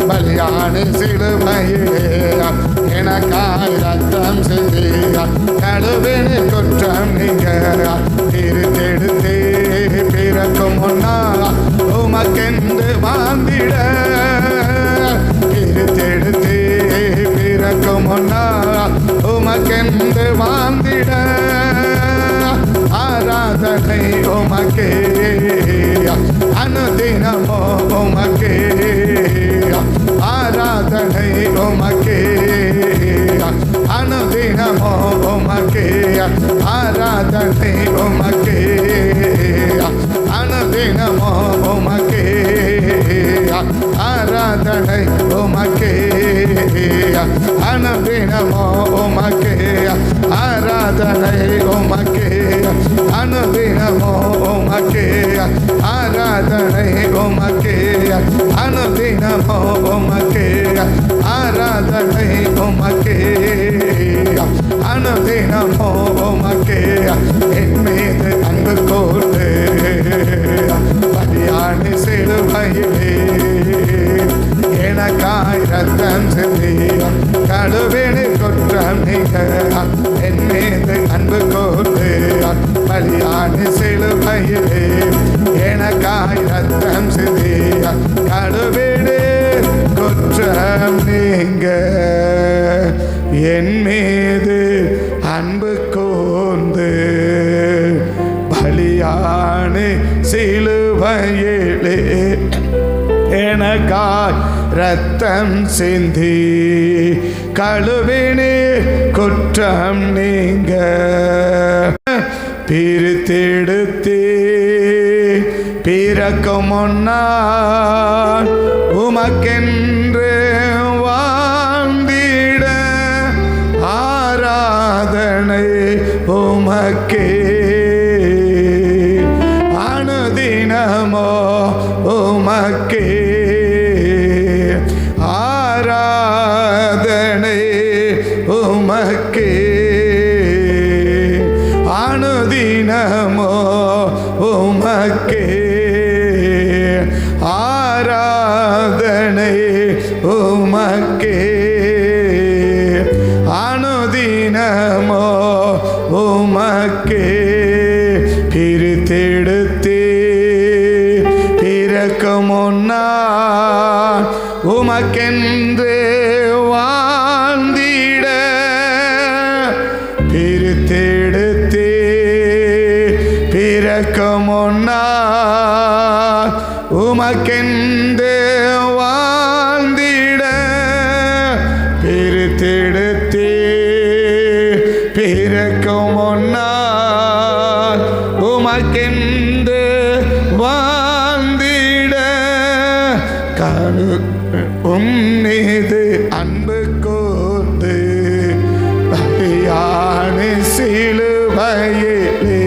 பலியான சிலுவையிலே எனக்காக உமக்கென்று வாழ்ந்திட ஆராதனை உமக்கே அனுதினமோ உமக்கே ஆராதனை உமக்கே அனுதினமோ உமக்கே ஆராதனை உமக்கே அனுதினமோ உமக்கே ஆராதனை உமக்கே அனுதினமோ உமக்கே ஆராதனை உமக்கே அனுதினமோ உமக்கே ஆராதனை உமக்கே அனுதினமோ உமக்கே ஆராதனை உமக்கே அனுதினமோ உமக்கே என் மீது அன்பு கூர்ந்து பலியானி சிலுவையிலே எனக்காய் ரத்தம் சிந்தி கழுவினி குற்றம் நீங்க என் மீது அன்பு கூர்ந்து பலியானி சிலுவையிலே எனக்காய் ரத்தம் சிந்தி கழுவினி குற்றம் நீங்க என் மீது அன்பு கூர்ந்து பலியானி சிலுவையிலே எனக்காய் ரத்தம் சிந்தி கழுவினி குற்றம் நீங்க பிரித்தெடுத்தே பிறக்கும் முன்னால் உமக்கென்று வாழ்ந்திட ஆராதனை உமக்கே அனுதினமோ உமக்கே ஆராதனை உமக்கே அனுதினமோ உமக்கே ஆராதனை உமக்கே அனுதினமோ உமக்கே பிரித்தெடுத்தே பிறக்கும் முன்னால் உமக்கென்று வாழ்ந்திட பிரித்தெடுத்தே பிறக்கும் முன்னால் உமக்கென்று வாழ்ந்திட பிரித்தெடுத்தே பிறக்கும் முன்னால் உமக்கென்று வாழ்ந்திட கணு உம்மீது அன்பு கூர்ந்து பலியானி சிலுவையிலே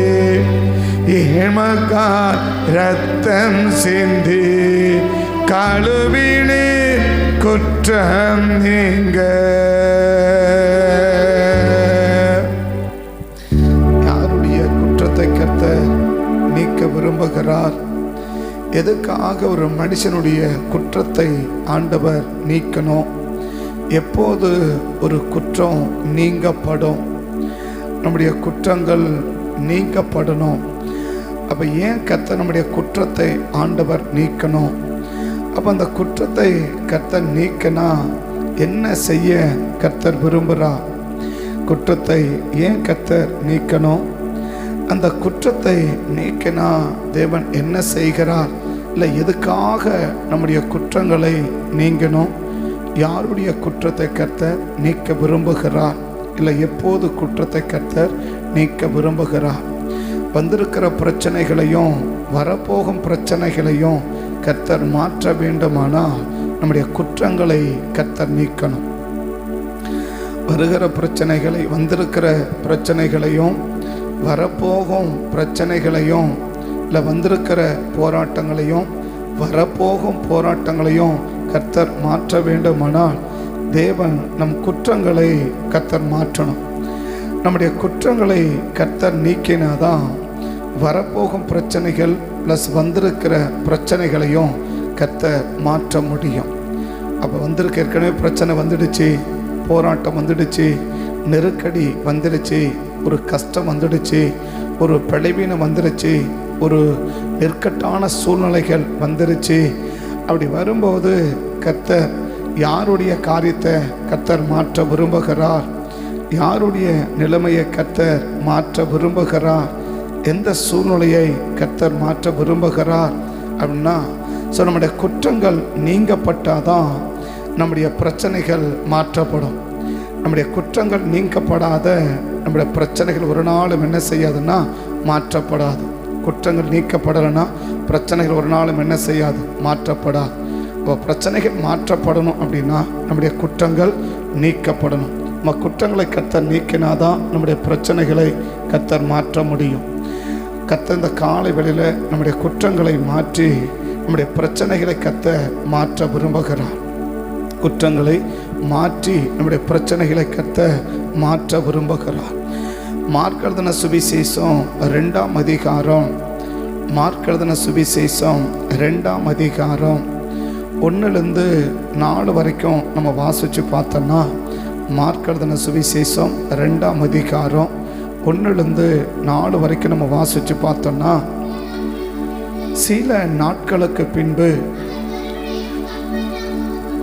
ஏமக்காய் ரத்தம் சிந்தி கழுவினி குற்றம் நீங்க யாருடைய குற்றத்தை கர்த்தர் நீக்க விரும்புகிறார்? எதுக்காக ஒரு மனுஷனுடைய குற்றத்தை ஆண்டவர் நீக்கணும்? எப்போது ஒரு குற்றம் நீங்கப்படும்? நம்முடைய குற்றங்கள் நீக்கப்படணும். அப்போ ஏன் கர்த்தர் நம்முடைய குற்றத்தை ஆண்டவர் நீக்கணும்? அப்போ அந்த குற்றத்தை கர்த்தர் நீக்கினா என்ன செய்ய கர்த்தர் விரும்புகிறார்? குற்றத்தை ஏன் கர்த்தர் நீக்கணும்? அந்த குற்றத்தை நீக்கினா தேவன் என்ன செய்கிறார்? இல்லை எதுக்காக நம்முடைய குற்றங்களை நீங்கணும்? யாருடைய குற்றத்தை கர்த்தர் நீக்க விரும்புகிறார்? இல்லை எப்போது குற்றத்தை கர்த்தர் நீக்க விரும்புகிறார்? வந்திருக்கிற பிரச்சனைகளையும் வரப்போகும் பிரச்சனைகளையும் கர்த்தர் மாற்ற வேண்டுமானால் நம்முடைய குற்றங்களை கர்த்தர் நீக்கணும். வருகிற பிரச்சனைகளை, வந்திருக்கிற பிரச்சனைகளையும் வரப்போகும் பிரச்சனைகளையும், இல்லை வந்திருக்கிற போராட்டங்களையும் வரப்போகும் போராட்டங்களையும் கர்த்தர் மாற்ற வேண்டுமானால் தேவன் நம் குற்றங்களை கர்த்தர் மாற்றணும். நம்முடைய குற்றங்களை கர்த்தர் நீக்கினாதான் வரப்போகும் பிரச்சனைகள் ப்ளஸ் வந்திருக்கிற பிரச்சனைகளையும் கர்த்தர் மாற்ற முடியும். அப்போ வந்திருக்க ஏற்கனவே பிரச்சனை வந்துடுச்சு, போராட்டம் வந்துடுச்சு, நெருக்கடி வந்துடுச்சு, ஒரு கஷ்டம் வந்துடுச்சு, ஒரு பலவீனம் வந்துடுச்சு, ஒரு நெருக்கட்டான சூழ்நிலைகள் வந்துடுச்சு. அப்படி வரும்போது கர்த்தர் யாருடைய காரியத்தை கர்த்தர் மாற்ற விரும்புகிறார்? யாருடைய நிலைமையை கர்த்தர் மாற்ற விரும்புகிறார், எந்த சூழ்நிலையை கர்த்தர் மாற்ற விரும்புகிறார் அப்படின்னா, ஸோ நம்முடைய குற்றங்கள் நீங்கப்பட்டாதான் நம்முடைய பிரச்சனைகள் மாற்றப்படும். நம்முடைய குற்றங்கள் நீக்கப்படாத நம்முடைய பிரச்சனைகள் ஒரு நாளும் என்ன செய்யாதுன்னா மாற்றப்படாது. குற்றங்கள் நீக்கப்படலைன்னா பிரச்சனைகள் ஒரு நாளும் என்ன செய்யாது, மாற்றப்படாது. இப்போ பிரச்சனைகள் மாற்றப்படணும் அப்படின்னா நம்முடைய குற்றங்கள் நீக்கப்படணும். நம்ம குற்றங்களை கர்த்தர் நீக்கினாதான் நம்முடைய பிரச்சனைகளை கர்த்தர் மாற்ற முடியும். கர்த்தர் இந்த காலை வேளையில் நம்முடைய குற்றங்களை மாற்றி நம்முடைய பிரச்சனைகளை கர்த்தர் மாற்ற விரும்புகிறார். குற்றங்களை மாற்றி நம்முடைய பிரச்சனைகளை கர்த்தர் மாற்ற விரும்புகிறார். மார்க் எழுதின சுவிசேஷம் 2ஆம் அதிகாரம், மார்க் எழுதின சுவிசேஷம் 2ஆம் அதிகாரம் 1லேருந்து 4 வரைக்கும் நம்ம வாசித்து பார்த்தோம்னா, மார்க் எழுதின சுவிசேஷம் 2ஆம் அதிகாரம் 1லேருந்து 4 வரைக்கும் நம்ம வாசித்து பார்த்தோம்னா, சில நாட்களுக்கு பின்பு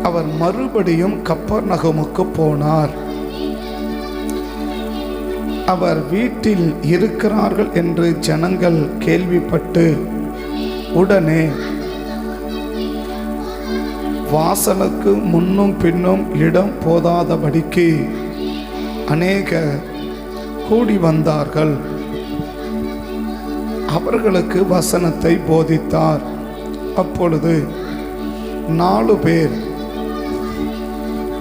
அவர் மறுபடியும் கப்பர்நகமுக்கு போனார். அவர் வீட்டில் இருக்கிறார்கள் என்று ஜனங்கள் கேள்விப்பட்டு உடனே வாசலுக்கு முன்னும் பின்னும் இடம் போதாதபடிக்கு அநேகர் கூடி வந்தார்கள். அவர்களுக்கு வசனத்தை போதித்தார். அப்பொழுது 4 பேர்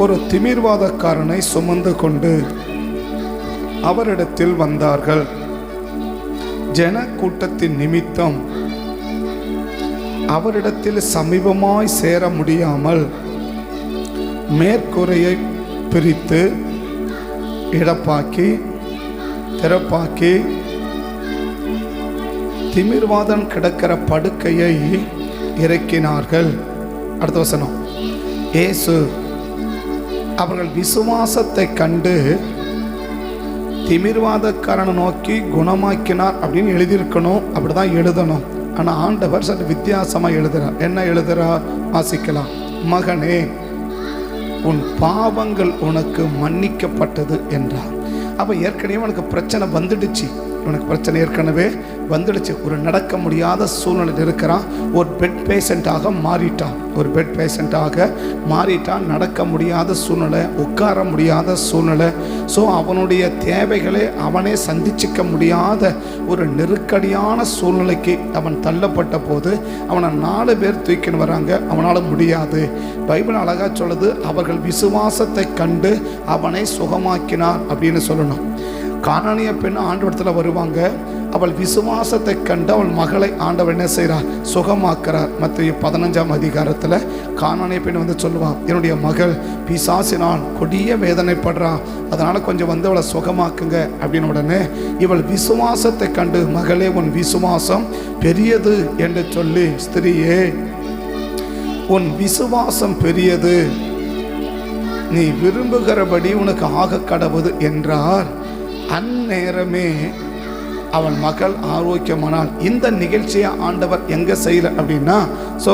ஒரு திமிர்வாதக்காரனை சுமந்து கொண்டு அவரிடத்தில் வந்தார்கள். ஜன கூட்டத்தின் நிமித்தம் அவரிடத்தில் சமீபமாய் சேர முடியாமல் மேற்கூரையை பிரித்து இடப்பாக்கி திறப்பாக்கி திமிர்வாதன் கிடக்கிற படுக்கையை இறக்கினார்கள். அடுத்த வசனம், இயேசு அவர்கள் விசுவாசத்தை கண்டு திமிர்வாதக்காரனை நோக்கி குணமாக்கினார் அப்படின்னு எழுதியிருக்கணும், அப்படிதான் எழுதணும். ஆனால் ஆண்டவர் சற்று வித்தியாசமாக எழுதுகிறார். என்ன எழுதுகிறார் வாசிக்கலாம். மகனே, உன் பாவங்கள் உனக்கு மன்னிக்கப்பட்டது என்றார். அப்போ ஏற்கனவே உனக்கு பிரச்சனை வந்துடுச்சு, உனக்கு பிரச்சனை ஏற்கனவே வந்துடுச்சு. ஒரு நடக்க முடியாத சூழ்நிலையில் இருக்கிறான், ஒரு பெட் பேஷண்ட்டாக மாறிட்டான், ஒரு பெட் பேஷண்ட்டாக மாறிட்டான். நடக்க முடியாத சூழ்நிலை, உட்கார முடியாத சூழ்நிலை. ஸோ அவனுடைய தேவைகளை அவனே சந்திச்சிக்க முடியாத ஒரு நெருக்கடியான சூழ்நிலைக்கு அவன் தள்ளப்பட்ட போது அவனை 4 பேர் தூக்கின்னு வராங்க. அவனால் முடியாது. பைபிள் அழகாக சொல்லுது, அவர்கள் விசுவாசத்தை கண்டு அவனை சுகமாக்கினார் அப்படின்னு சொல்லணும். கானானிய பெண் ஆண்டவரத்தில் வருவாங்க. அவள் விசுவாசத்தை கண்டு அவள் மகளை ஆண்டவர் என்ன செய்கிறார், சுகமாக்குறார். மத்திய 15ஆம் அதிகாரத்தில் கானானிய பெண் வந்து சொல்லுவான், என்னுடைய மகள் பிசாசினால் கொடிய வேதனைப்படுறான், அதனால் கொஞ்சம் வந்து அவளை சுகமாக்குங்க அப்படின்னு. உடனே இவள் விசுவாசத்தை கண்டு, மகளே உன் விசுவாசம் பெரியது என்று சொல்லி, ஸ்திரியே உன் விசுவாசம் பெரியது, நீ விரும்புகிறபடி உனக்கு ஆக கடவுது என்றார். அந்நேரமே அவன் மகள் ஆரோக்கியமானாள். இந்த நிகழ்ச்சியை ஆண்டவர் எங்கே செய்யல அப்படின்னா, ஸோ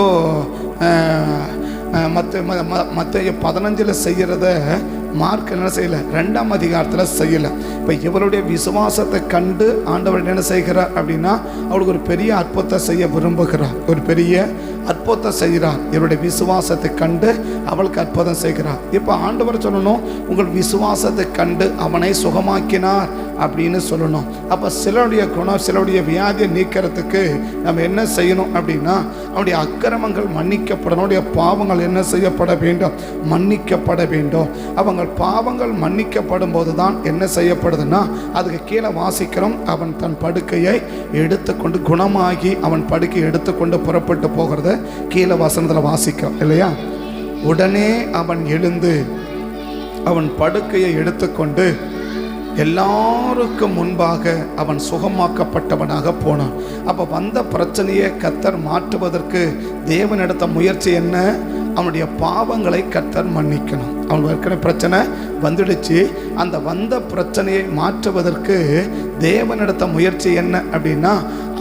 மத்திய 15 செய்கிறத மார்க் என்ன செய்யலை, 2ஆம் அதிகாரத்தில் செய்யலை. இப்போ இவருடைய விசுவாசத்தை கண்டு ஆண்டவர் என்ன செய்கிறார் அப்படின்னா, அவளுக்கு ஒரு பெரிய அற்புதத்தை செய்ய விரும்புகிறார், ஒரு பெரிய அற்புதத்தை செய்கிறார். இவருடைய விசுவாசத்தை கண்டு அவளுக்கு அற்புதம் செய்கிறார். இப்போ ஆண்டவர் சொல்லணும், உங்கள் விசுவாசத்தை கண்டு அவனை சுகமாக்கினார் அப்படின்னு சொல்லணும். அப்போ சிலருடைய குணம், சிலருடைய வியாதியை நீக்கிறதுக்கு நம்ம என்ன செய்யணும் அப்படின்னா, அவனுடைய அக்கிரமங்கள் மன்னிக்கப்படணும், அவனுடைய பாவங்கள் என்ன செய்யப்பட வேண்டும், மன்னிக்கப்பட வேண்டும். அவங்க பாவங்கள் மன்னிக்கப்படும் போது தான் என்ன செய்யப்படுதுன்னா, அதுக்கு கீழே வாசிக்கிறோம், அவன் தன் படுக்கையை எடுத்துக்கொண்டு குணமாகி அவன் படுக்கையை எடுத்துக்கொண்டு புறப்பட்டு போகிறத கீழே வசனத்தில் வாசிக்கிறோம் இல்லையா. உடனே அவன் எழுந்து அவன் படுக்கையை எடுத்துக்கொண்டு எல்லாருக்கும் முன்பாக அவன் சுகமாக்கப்பட்டவனாக போனான். அப்போ வந்த பிரச்சனையை கர்த்தர் மாற்றுவதற்கு தேவன் எடுத்த முயற்சி என்ன, அவனுடைய பாவங்களை கர்த்தர் மன்னிக்கணும். அவனுக்கு ஏற்கனவே பிரச்சனை வந்துடுச்சு. அந்த வந்த பிரச்சனையை மாற்றுவதற்கு தேவன் எடுத்த முயற்சி என்ன அப்படின்னா,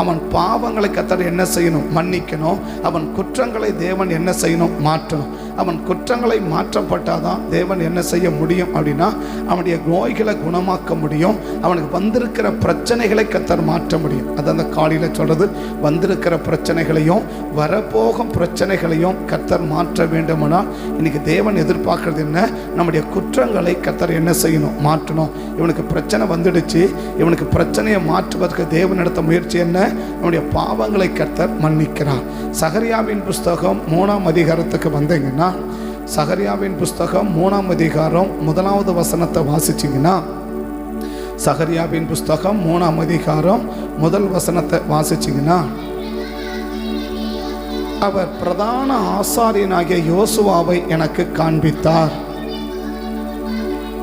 அவன் பாவங்களை கர்த்தர் என்ன செய்யணும், மன்னிக்கணும். அவன் குற்றங்களை தேவன் என்ன செய்யணும், மாற்றணும். அவன் குற்றங்களை மாற்றப்பட்டாதான் தேவன் என்ன செய்ய முடியும் அப்படின்னா அவனுடைய நோய்களை குணமாக்க முடியும். அவனுக்கு வந்திருக்கிற பிரச்சனைகளை கர்த்தர் மாற்ற முடியும். அது அந்த காலையில் சொல்றது, வந்திருக்கிற பிரச்சனைகளையும் வரப்போகும் பிரச்சனைகளையும் கர்த்தர் மாற்ற வேண்டுமானால் இன்னைக்கு தேவன் எதிர்பார்க்கறது என்ன? நம்முடைய குற்றங்களை கர்த்தர் என்ன செய்யணும்? மாற்றணும். இவனுக்கு பிரச்சனை வந்துடுச்சு, இவனுக்கு பிரச்சனையை மாற்றுவதற்கு தேவன் எடுத்த முயற்சி என்ன? நம்முடைய பாவங்களை கர்த்தர் மன்னிக்கிறார். சகரியாவின் புஸ்தகம் 3ஆம் அதிகாரத்துக்கு வந்தீங்கன்னா, சகரியாவின் புஸ்தகம் 3ஆம் அதிகாரம் 1வது வசனத்தை வாசிச்சிங்கன்னா, சகரியாவின் புஸ்தகம் 3ஆம் அதிகாரம் 1 வசனத்தை வாசிச்சிங்கன்னா, அவர் பிரதான ஆசாரியனாகிய யோசுவாவை எனக்கு காண்பித்தார்.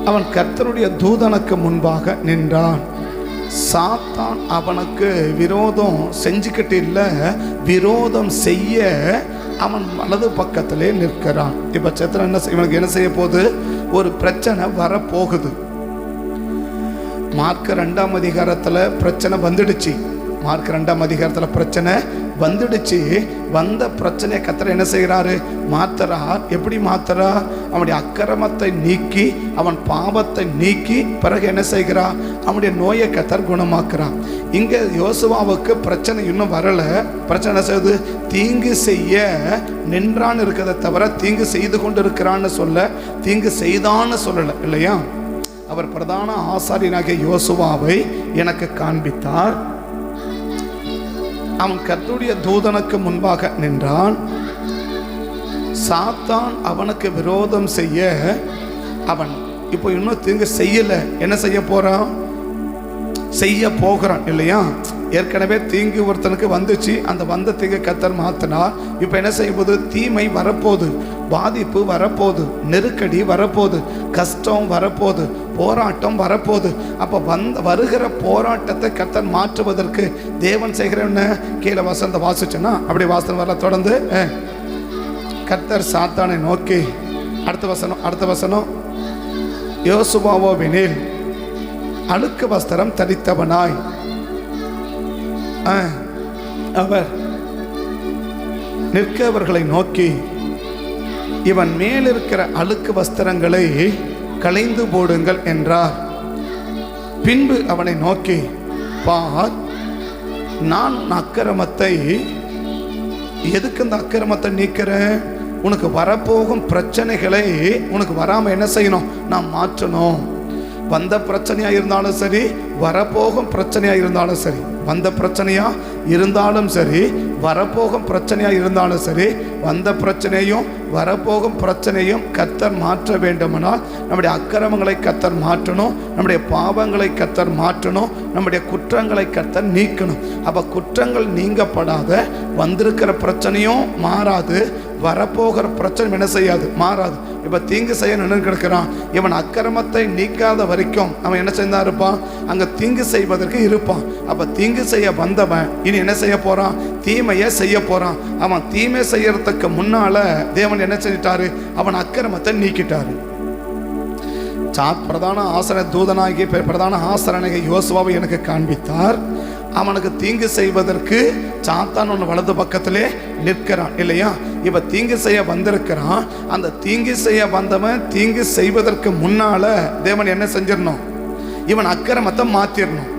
அவன் கர்த்தருடைய தூதனுக்கு முன்பாக நின்றான். சாத்தான் அவனுக்கு விரோதம் செஞ்சுக்கிட்டு இல்லை, விரோதம் செய்ய அவன் வலது பக்கத்திலே நிற்கிறான். இப்போ சத்திரம் என்ன இவனுக்கு என்ன செய்ய போகுது? ஒரு பிரச்சனை வரப்போகுது. மார்க் 2ஆம் அதிகாரத்தில் பிரச்சனை வந்துடுச்சு. மார்க் 2ஆம் அதிகாரத்தில் பிரச்சனை வந்துடுச்சு. வந்த பிரச்சனையை கர்த்தர் என்ன செய்கிறாரு? மாத்துறார். எப்படி மாத்துறார்? அவனுடைய அக்கிரமத்தை நீக்கி, அவன் பாவத்தை நீக்கி, பிறகு என்ன செய்கிறார்? அவனுடைய நோயை கர்த்தர் குணமாக்குறான். இங்க யோசுவாவுக்கு பிரச்சனை இன்னும் வரல. பிரச்சனை என்ன செய்யுது? தீங்கு செய்ய நின்றான்னு இருக்கிறத தவிர தீங்கு செய்து கொண்டு இருக்கிறான்னு சொல்ல, தீங்கு செய்தான்னு சொல்லல இல்லையா? அவர் பிரதான ஆசாரியனாகிய யோசுவாவை எனக்கு காண்பித்தார். அவன் கர்த்தருடைய தூதனுக்கு முன்பாக நின்றான். சாத்தான் அவனுக்கு விரோதம் செய்ய, அவன் இப்போ இன்னும் தீங்கு செய்யல, என்ன செய்ய போறான்? செய்ய போகிறான் இல்லையா? ஏற்கனவே தீங்கு ஒருத்தனுக்கு வந்துச்சு, அந்த வந்த தீங்கு கர்த்தர் மாத்தினார். இப்போ என்ன செய்ய போகுது? தீமை வரப்போகுது, பாதிப்பு வரப்போகுது, நெருக்கடி வரப்போகுது, கஷ்டம் வரப்போகுது, போராட்டம் வரப்போகுது. அப்போ வருகிற போராட்டத்தை கர்த்தர் மாற்றுவதற்கு தேவன் செய்கிறேன்னு கீழே வசனத்தை வாசிச்சோன்னா, அப்படி வாசனை வர தொடர்ந்து கர்த்தர் சாத்தானை நோக்கி, அடுத்த வசனம் யோசுவாவோவெனில் அழுக்கு வஸ்திரம் தரித்தவனாய் அவர் நிற்கவர்களை நோக்கி, இவன் மேலிருக்கிற அழுக்கு வஸ்திரங்களை களைந்து போடுங்கள் என்றார். பின்பு அவனை நோக்கி, பார், நான் அக்கிரமத்தை, எதுக்கு இந்த அக்கிரமத்தை நீக்கிறேன்? உனக்கு வரப்போகும் பிரச்சனைகளை உனக்கு வராம என்ன செய்யணும்? நான் மாற்றணும். வந்த பிரச்சனையா இருந்தாலும் சரி, வரப்போகும் பிரச்சனையா இருந்தாலும் சரி, வந்த பிரச்சனையா இருந்தாலும் சரி, வரப்போகும் பிரச்சனையா இருந்தாலும் சரி, வந்த பிரச்சனையும் வரப்போகும் பிரச்சனையும் கர்த்தர் மாற்ற வேண்டுமானால் நம்முடைய அக்கிரமங்களை கர்த்தர் மாற்றணும், நம்முடைய பாவங்களை கர்த்தர் மாற்றணும், நம்முடைய குற்றங்களை கர்த்தர் நீக்கணும். அப்போ குற்றங்கள் நீங்கப்படாத வந்திருக்கிற பிரச்சனையும் மாறாது, வரப்போகிற பிரச்சனை என்ன செய்யாது? மாறாது. இப்போ தீங்கு செய்ய நின்று கிடக்கிறான். இவன் அக்கிரமத்தை நீக்காத வரைக்கும் அவன் என்ன செய்தா இருப்பான்? அங்கே தீங்கு செய்வதற்கு இருப்பான். அப்போ தீங்கு செய்ய வந்தவன் இனி என்ன செய்ய போறான்? தீமையை செய்ய போறான். அவன் தீமை செய்யறதுக்கு முன்னால தேவன் என்ன செஞ்சிட்டாரு? அவன் அக்கிரமத்தை நீக்கிட்டாரு. பிரதான ஆசன தூதனாகி பிரதான ஆசரனாகிய யோசுவாவை எனக்கு காண்பித்தார். அவனுக்கு தீங்கு செய்வதற்கு சாத்தான் ஒன்று வலது பக்கத்திலே நிற்கிறான் இல்லையா? இப்ப தீங்கு செய்ய வந்திருக்கிறான். அந்த தீங்கு செய்ய வந்தவன் தீங்கு செய்வதற்கு முன்னால தேவன் என்ன செஞ்சிடணும்? இவன் அக்கிரமத்தை மாத்திரணும்.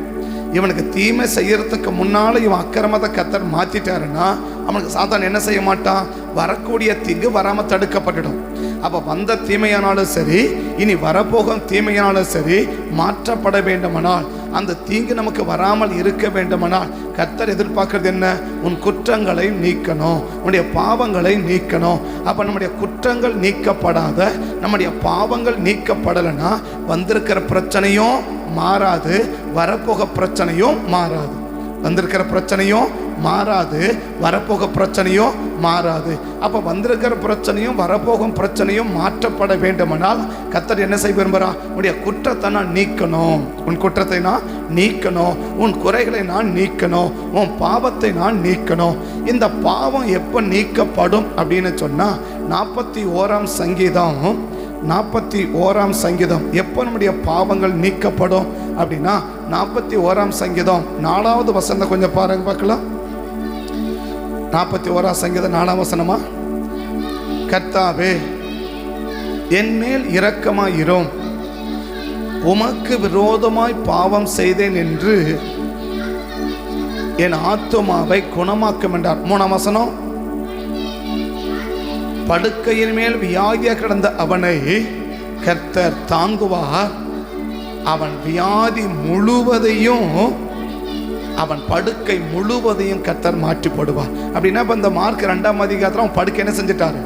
இவனுக்கு தீமை செய்யறதுக்கு முன்னால இவன் அக்கிரமத்தை கர்த்தர் மாத்திட்டாருன்னா அவனுக்கு சாத்தான் என்ன செய்ய மாட்டான்? வரக்கூடிய தீங்கு வராம தடுக்கப்பட்டுடும். அப்ப வந்த தீமையானாலும் சரி, இனி வரப்போகும் தீமையானாலும் சரி, மாற்றப்பட வேண்டுமானால், அந்த தீங்கு நமக்கு வராமல் இருக்க வேண்டுமானால் கர்த்தர் எதிர்பார்க்கிறது என்ன? உன் குற்றங்களை நீக்கணும், உன்னுடைய பாவங்களை நீக்கணும். அப்ப நம்முடைய குற்றங்கள் நீக்கப்படாத, நம்முடைய பாவங்கள் நீக்கப்படலைன்னா வந்திருக்கிற பிரச்சனையும் மாறாது, வரப்போக பிரச்சனையும் மாறாது. வந்திருக்கிற பிரச்சனையும் மாறாது, வரப்போக பிரச்சனையும் மாறாது. அப்ப வந்திருக்கிற பிரச்சனையும் வரப்போகும் பிரச்சனையும் மாற்றப்பட வேண்டுமானால் கர்த்தர் என்ன செய்ய விரும்புகிறா? உன்னுடைய குற்றத்தை நான் நீக்கணும், உன் குற்றத்தை நான் நீக்கணும், உன் குறைகளை நான் நீக்கணும், உன் பாவத்தை நான் நீக்கணும். இந்த பாவம் எப்போ நீக்கப்படும் அப்படின்னு சொன்னா 41ஆம் சங்கீதம் 41ஆம் சங்கீதம் எப்போ நம்முடைய பாவங்கள் நீக்கப்படும் அப்படின்னா 41ஆம் சங்கீதம் 4வது வசனம் கொஞ்சம் பாருங்க பார்க்கலாம். 41ஆம் சங்கீதம் 4ஆம் வசனமா? கர்த்தாவே என் மேல் இரக்கமாயிரும், உமக்கு விரோதமாய் பாவம் செய்தேன் என்று என் ஆத்துமாவை குணமாக்கும் என்றார். 3ஆம் வசனம், படுக்கையின் மேல் வியாதியாக கிடந்த அவனை கர்த்தர் தாங்குவார், அவன் வியாதி முழுவதையும், அவன் படுக்கை முழுவதையும் கர்த்தர் மாற்றி போடுவார். அப்படின்னா இப்ப இந்த மார்க் 2ஆம் அதிகாரத்தில் அவன் படுக்கை என்ன செஞ்சிட்டாரு?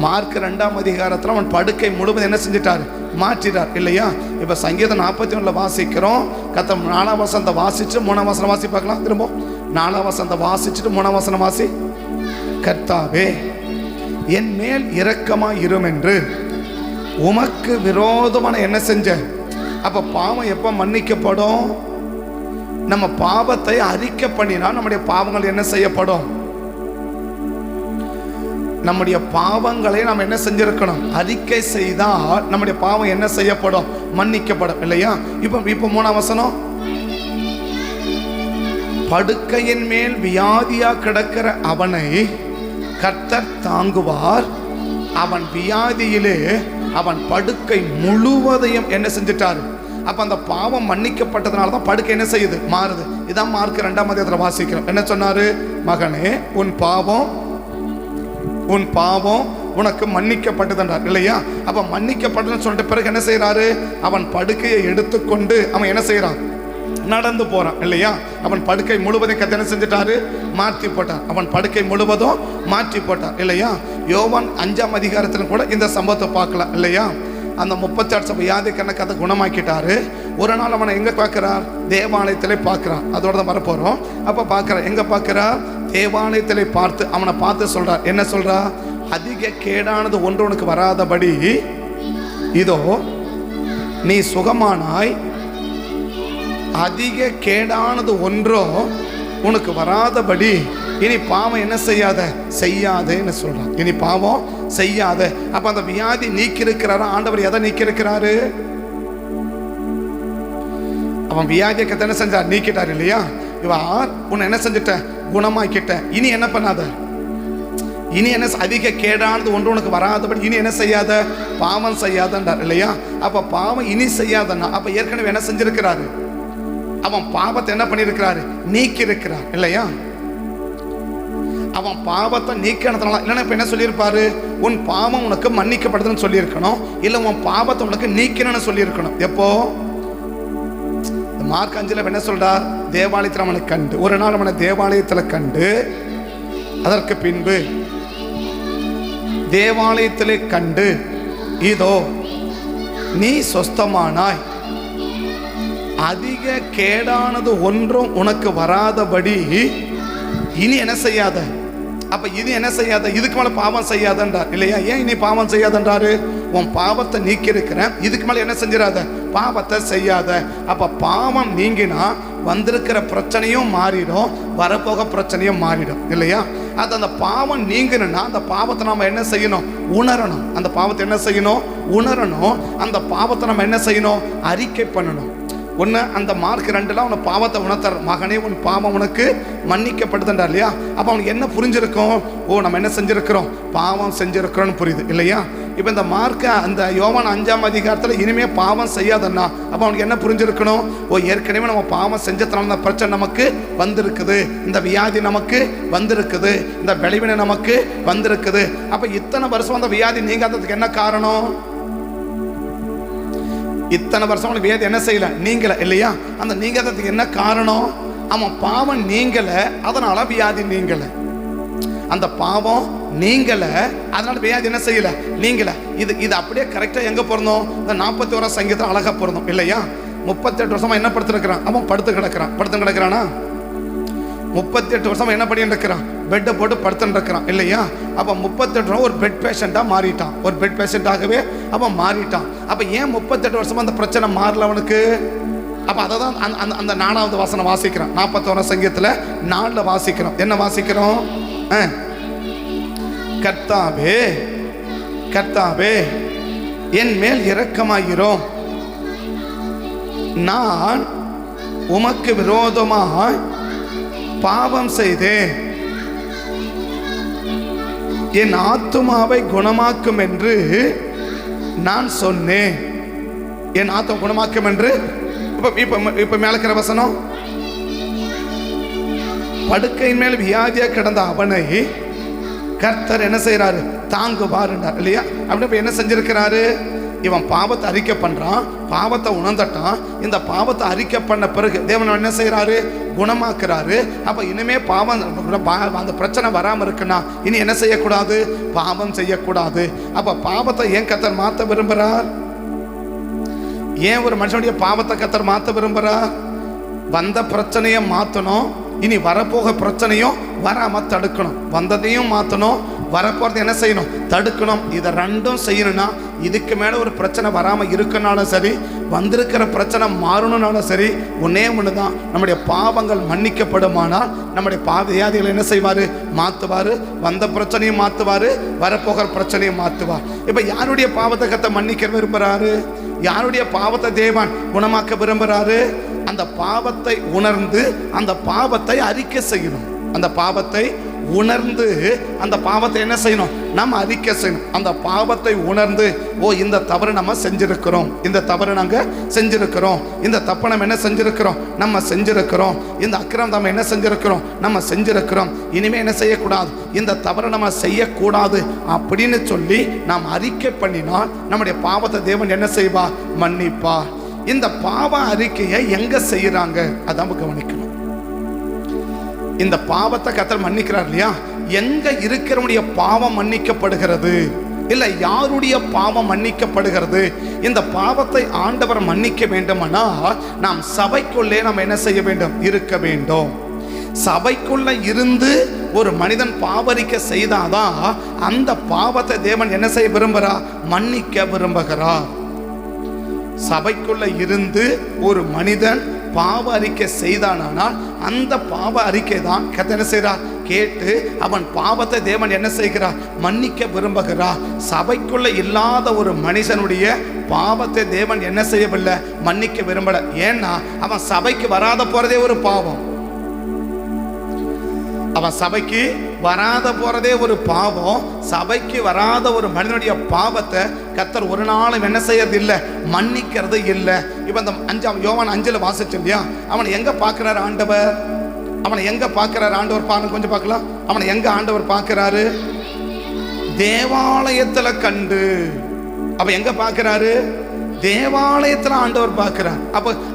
மார்க் 2ஆம் அதிகாரத்தில் அவன் படுக்கை முழுவதும் என்ன செஞ்சிட்டாரு? மாற்றிட்டார் இல்லையா? இப்ப சங்கீதம் 41 வாசிக்கிறோம். கர்த்தர் 4ஆம் வசனத்தை வாசிச்சு 3ஆம் வசனம் வாசி பார்க்கலாம். திரும்ப 4ஆம் வசனத்தை வாசிச்சுட்டு 3ஆம் வசனம் வாசி. கர்த்தாவே என் மேல் இரக்கமாய் இரும் என்று உமக்கு விரோதமான என்ன செஞ்ச? அப்ப பாவம் எப்ப மன்னிக்கப்படும்? நம்ம பாவத்தை அறிக்கை பண்ணினா நம்முடைய பாவங்கள் என்ன செய்யப்படும்? நம்முடைய பாவங்களை நாம் என்ன செஞ்சிருக்கணும்? அறிக்கை செய்தால் நம்முடைய பாவம் என்ன செய்யப்படும்? மன்னிக்கப்படும் இல்லையா? இப்ப 3ஆம் வசனம், படுக்கையின் மேல் வியாதியா கிடக்கிற அவனை கர்த்தர் தாங்குவார், அவன் வியாதியிலே அவன் படுக்கை முழுவதையும் என்ன செஞ்சிட்டாரு? அப்ப அந்த பாவம் மன்னிக்கப்பட்டதுனால தான் படுக்கை என்ன செய்யுது? மாறுது. இதான் மார்க் 2ஆம் அதிகாரத்தில் வாசிக்கிறோம். என்ன சொன்னாரு? மகனே உன் பாவம் உனக்கு மன்னிக்கப்பட்டதுன்றார் இல்லையா? அப்ப மன்னிக்கப்பட்டதுன்னு சொல்லிட்டு பிறகு என்ன செய்யறாரு? அவன் படுக்கையை எடுத்துக்கொண்டு அவன் என்ன செய்யறான்? நடந்து போறான் இல்லையா? அவன் படுக்கை முழுவதும் கர்த்தர் என்ன செஞ்சிட்டாரு? மாற்றி போட்டார். அவன் படுக்கை முழுவதும் மாற்றி போட்டார் இல்லையா? யோவான் 5ஆம் அதிகாரத்திலும் கூட இந்த சம்பவத்தை பார்க்கலாம் இல்லையா? அந்த 38 வியாதிக்கான கதை குணமாக்கிட்டாரு. ஒரு நாள் அவனை எங்க பார்க்கிறார்? தேவாலயத்திலே பார்க்கிறான். அதோட தான் வரப்போறோம். அப்ப பார்க்கிறார். எங்க பார்க்கிறார்? தேவாலயத்திலே பார்த்து அவனை பார்த்து சொல்றார். என்ன சொல்றா? அதிக கேடானது ஒன்று உனக்கு வராதபடி இதோ நீ சுகமானாய், அதிக கேடானது ஒன்றோ உனக்கு வராதபடி இனி பாவம் என்ன செய்யாதேன்னு சொல்றான். இனி பாவம் செய்யாத. அப்ப அந்த வியாதி நீக்கி இருக்கிறாரா? ஆண்டவர் எதை நீக்கி இருக்கிறாரு? அவன் வியாதியை கத்த என்ன செஞ்சார்? நீக்கிட்டார் இல்லையா? இவன் உன்னை என்ன செஞ்சிட்ட? குணமாக்கிட்ட. இனி என்ன பண்ணாத? இனி என்ன? அதிக கேடானது ஒன்று உனக்கு வராதபடி இனி என்ன செய்யாத? பாவம் செய்யாதன்றார் இல்லையா? அப்ப பாவம் இனி செய்யாதன்னா அப்ப ஏற்கனவே என்ன செஞ்சிருக்கிறாரு? அவன் பாவத்தை என்ன பண்ணியிருக்கிறாரு? நீக்கி இருக்கிறார் இல்லையா? அவன் பாவத்தை நீக்கினதுனால இல்லைன்னா இப்ப என்ன சொல்லியிருப்பாரு? உன் பாவம் உனக்கு மன்னிக்கப்படுதுன்னு சொல்லியிருக்கணும். இல்லை உன் பாவத்தை உனக்கு நீக்கணும்னு சொல்லியிருக்கணும். எப்போ? மார்க் 5 என்ன சொல்றார்? தேவாலயத்தில் அவனை கண்டு, ஒரு நாள் அவனை தேவாலயத்தில் கண்டு, அதற்கு பின்பு தேவாலயத்திலே கண்டு இதோ நீ சொஸ்தமானாய், அதிக கேடானது ஒன்றும் உனக்கு வராதபடி இனி என்ன செய்யாத? அப்ப இது என்ன செய்யாத? இதுக்கு மேல பாவம் செய்யாதன்றார் இல்லையா? ஏன் இனி பாவம் செய்யாதன்றாரு? உன் பாவத்தை நீக்கி இருக்கிறேன், இதுக்கு மேல என்ன செஞ்சிடாத? பாவத்தை செய்யாத. அப்ப பாவம் நீங்கினா வந்திருக்கிற பிரச்சனையும் மாறிடும், வரப்போக பிரச்சனையும் மாறிடும் இல்லையா? அது அந்த பாவம் நீங்கணும்னா அந்த பாவத்தை நம்ம என்ன செய்யணும்? உணரணும். அந்த பாவத்தை என்ன செய்யணும்? உணரணும். அந்த பாவத்தை நம்ம என்ன செய்யணும்? அறிக்கை பண்ணணும். ஒன்று அந்த மார்க் 2 அவனை பாவத்தை உணர்த்தார். மகனே உன் பாவம் உனக்கு மன்னிக்கப்படுதுன்றார் இல்லையா? அப்போ அவனுக்கு என்ன புரிஞ்சிருக்கும்? ஓ நம்ம என்ன செஞ்சிருக்கிறோம்? பாவம் செஞ்சிருக்கிறோம்னு புரியுது இல்லையா? இப்போ இந்த மார்க் அந்த யோவான் 5ஆம் அதிகாரத்தில் இனிமே பாவம் செய்யாதன்னா அப்போ அவனுக்கு என்ன புரிஞ்சிருக்கணும்? ஓ ஏற்கனவே நம்ம பாவம் செஞ்சதுனால இந்த பிரச்சனை நமக்கு வந்திருக்குது, இந்த வியாதி நமக்கு வந்திருக்குது, இந்த விளைவினை நமக்கு வந்திருக்குது. அப்போ இத்தனை வருஷம் அந்த வியாதி நீங்காததுக்கு என்ன காரணம்? இத்தனை வருஷம் வியாதி என்ன செய்யல? நீங்கல இல்லையா? அந்த நீங்காததுக்கு என்ன காரணம்? அவன் பாவம் நீங்கல, அதனால வியாதி நீங்கல. அந்த பாவம் நீங்கல, அதனால வியாதி என்ன செய்யல? நீங்கல. இது அப்படியே கரெக்டா எங்க பொருந்தோம்? இந்த 41ஆம் சங்கீதத்துல அழகா பொருந்தும் இல்லையா? 38 வருஷமா என்ன படுத்துருக்கிறான்? அவன் படுத்து கிடக்கிறானா? 38 வருஷமா என்ன பண்ணிட்டு இருக்கிறான்? பெட்டை போட்டு படுத்துட்டு இருக்கிறான் இல்லையா? அப்ப 38 வருஷம் ஒரு பெட் பேஷண்டா மாறிட்டான். ஒரு பெட் பேஷண்டாகவே அவன் மாறிட்டான். அப்ப ஏன் 38 வருஷமா அந்த பிரச்சனை மாறல அவனுக்கு? அப்ப அதை தான் அந்த 4ஆவது வசனம் வாசிக்கிறான். 41ஆம் சங்கீதத்துல 4 வாசிக்கிறோம். என்ன வாசிக்கிறோம்? கர்த்தாவே கர்த்தாவே என் மேல் இரக்கமாயிரும், நான் உமக்கு விரோதமாய் பாவம் செய்தேன், என் ஆத்துமாவை குணமாக்கும் என்று நான் சொன்னேன். என் ஆத்துமா குணமாக்கும் என்று இப்ப மேல இருக்கிற வசனம், படுக்கையின் மேல் வியாதியா கிடந்த அவனை கர்த்தர் என்ன செய்யறாரு? தாங்குவாருண்டார் இல்லையா? அப்படி என்ன செஞ்சிருக்கிறாரு? இவன் பாவத்தை அறிக்கை பண்றான், பாவத்தை உணர்ந்துட்டான். இந்த பாவத்தை அறிக்கை பண்ண பிறகு தேவன் என்ன செய்யறாரு? குணமாக்குறாரு. அப்ப இனிமே பாவம், அந்த பிரச்சனை வராம இருக்குன்னா இனி என்ன செய்யக்கூடாது? பாவம் செய்யக்கூடாது. அப்ப பாவத்தை ஏன் கர்த்தர் மாத்த விரும்புறார்? ஏன் ஒரு மனுஷனுடைய பாவத்தை கர்த்தர் மாத்த விரும்புறார்? வந்த பிரச்சனையை மாத்தணும், இனி வரப்போக பிரச்சனையும் வராம தடுக்கணும். வந்ததையும் மாத்தணும், வரப்போறது என்ன செய்யணும்? தடுக்கணும். இதை ரெண்டும் செய்யணும்னா இதுக்கு மேல ஒரு பிரச்சனை வராம இருக்கனாலும் சரி, வந்திருக்கிற பிரச்சனை மாறணும்னாலும் சரி, ஒன்னே ஒண்ணுதான், நம்முடைய பாவங்கள் மன்னிக்கப்படுமானால் நம்முடைய வியாதிகளை என்ன செய்வாரு? மாத்துவாரு. வந்த பிரச்சனையும் மாத்துவாரு, வரப்போகிற பிரச்சனையும் மாத்துவார். இப்ப யாருடைய பாவத்தை கர்த்தர் மன்னிக்க விரும்புறாரு? யாருடைய பாவத்தை தேவன் குணமாக்க விரும்புறாரு? அந்த பாவத்தை உணர்ந்து அந்த பாவத்தை அறிக்கை செய்யணும். அந்த பாவத்தை உணர்ந்து அந்த பாவத்தை என்ன செய்யணும்? நம்ம அறிக்கை செய்யணும். அந்த பாவத்தை உணர்ந்து, ஓ இந்த தவறு நம்ம செஞ்சிருக்கிறோம், இந்த தவறு நாங்க செஞ்சிருக்கிறோம், இந்த தப்பை நம்ம என்ன செஞ்சிருக்கிறோம்? நம்ம செஞ்சிருக்கிறோம், இந்த அக்கிரம் நம்ம என்ன செஞ்சிருக்கிறோம்? நம்ம செஞ்சிருக்கிறோம், இனிமே என்ன செய்யக்கூடாது? இந்த தவறை நம்ம செய்யக்கூடாது அப்படின்னு சொல்லி நாம் அறிக்கை பண்ணினால் நம்முடைய பாவத்தை தேவன் என்ன செய்வா? மன்னிப்பா. இந்த பாவ அறிக்கையை எங்க செய்யறாங்க? அதான் கவனிக்கணும். இந்த பாவத்தை கர்த்தர் மன்னிக்கிறார் இல்லையா? எங்க இருக்கிறவனுடைய பாவம் மன்னிக்கப்படுகிறது? இல்ல யாருடைய பாவம் மன்னிக்கப்படுகிறது? இந்த பாவத்தை ஆண்டவர் மன்னிக்க வேண்டுமானா நாம் சபைக்குள்ளே நாம் என்ன செய்ய வேண்டும்? இருக்க வேண்டும். சபைக்குள்ள இருந்து ஒரு மனிதன் பாவரிக்க செய்தாதான் அந்த பாவத்தை தேவன் என்ன செய்ய விரும்புகிறார்? மன்னிக்க விரும்புகிறார். சபைக்குள்ள இருந்து ஒரு மனிதன் பாவ அறிக்கை செய்தானால் அந்த பாவ அறிக்கை தான் கர்த்தர் என்ன செய்கிறார்? கேட்டு அவன் பாவத்தை தேவன் என்ன செய்கிறார்? மன்னிக்க விரும்புகிறார். சபைக்குள்ள இல்லாத ஒரு மனுஷனுடைய பாவத்தை தேவன் என்ன செய்யவில்லை? மன்னிக்க விரும்பல. ஏன்னா அவன் சபைக்கு வராத போறதே ஒரு பாவம். அவன் சபைக்கு வராத போறதே ஒரு பாவம். சபைக்கு வராத ஒரு மனிதனுடைய பாவத்தை கர்த்தர் ஒரு நாளும் என்ன செய்யறது இல்லை? மன்னிக்கிறது இல்லை. இப்ப இந்த யோவான் 5 வாசிச்சு இல்லையா? அவனை எங்க பார்க்கிறார் ஆண்டவர்? அவனை எங்க பார்க்கிறார் ஆண்டவர்? பாருங்க, கொஞ்சம் பார்க்கலாம். அவனை எங்க ஆண்டவர் பார்க்கிறாரு? தேவாலயத்துல கண்டு. அப்ப எங்க பார்க்கிறாரு? தேவாலயத்துல ஆண்டவர் பார்க்கிறார்.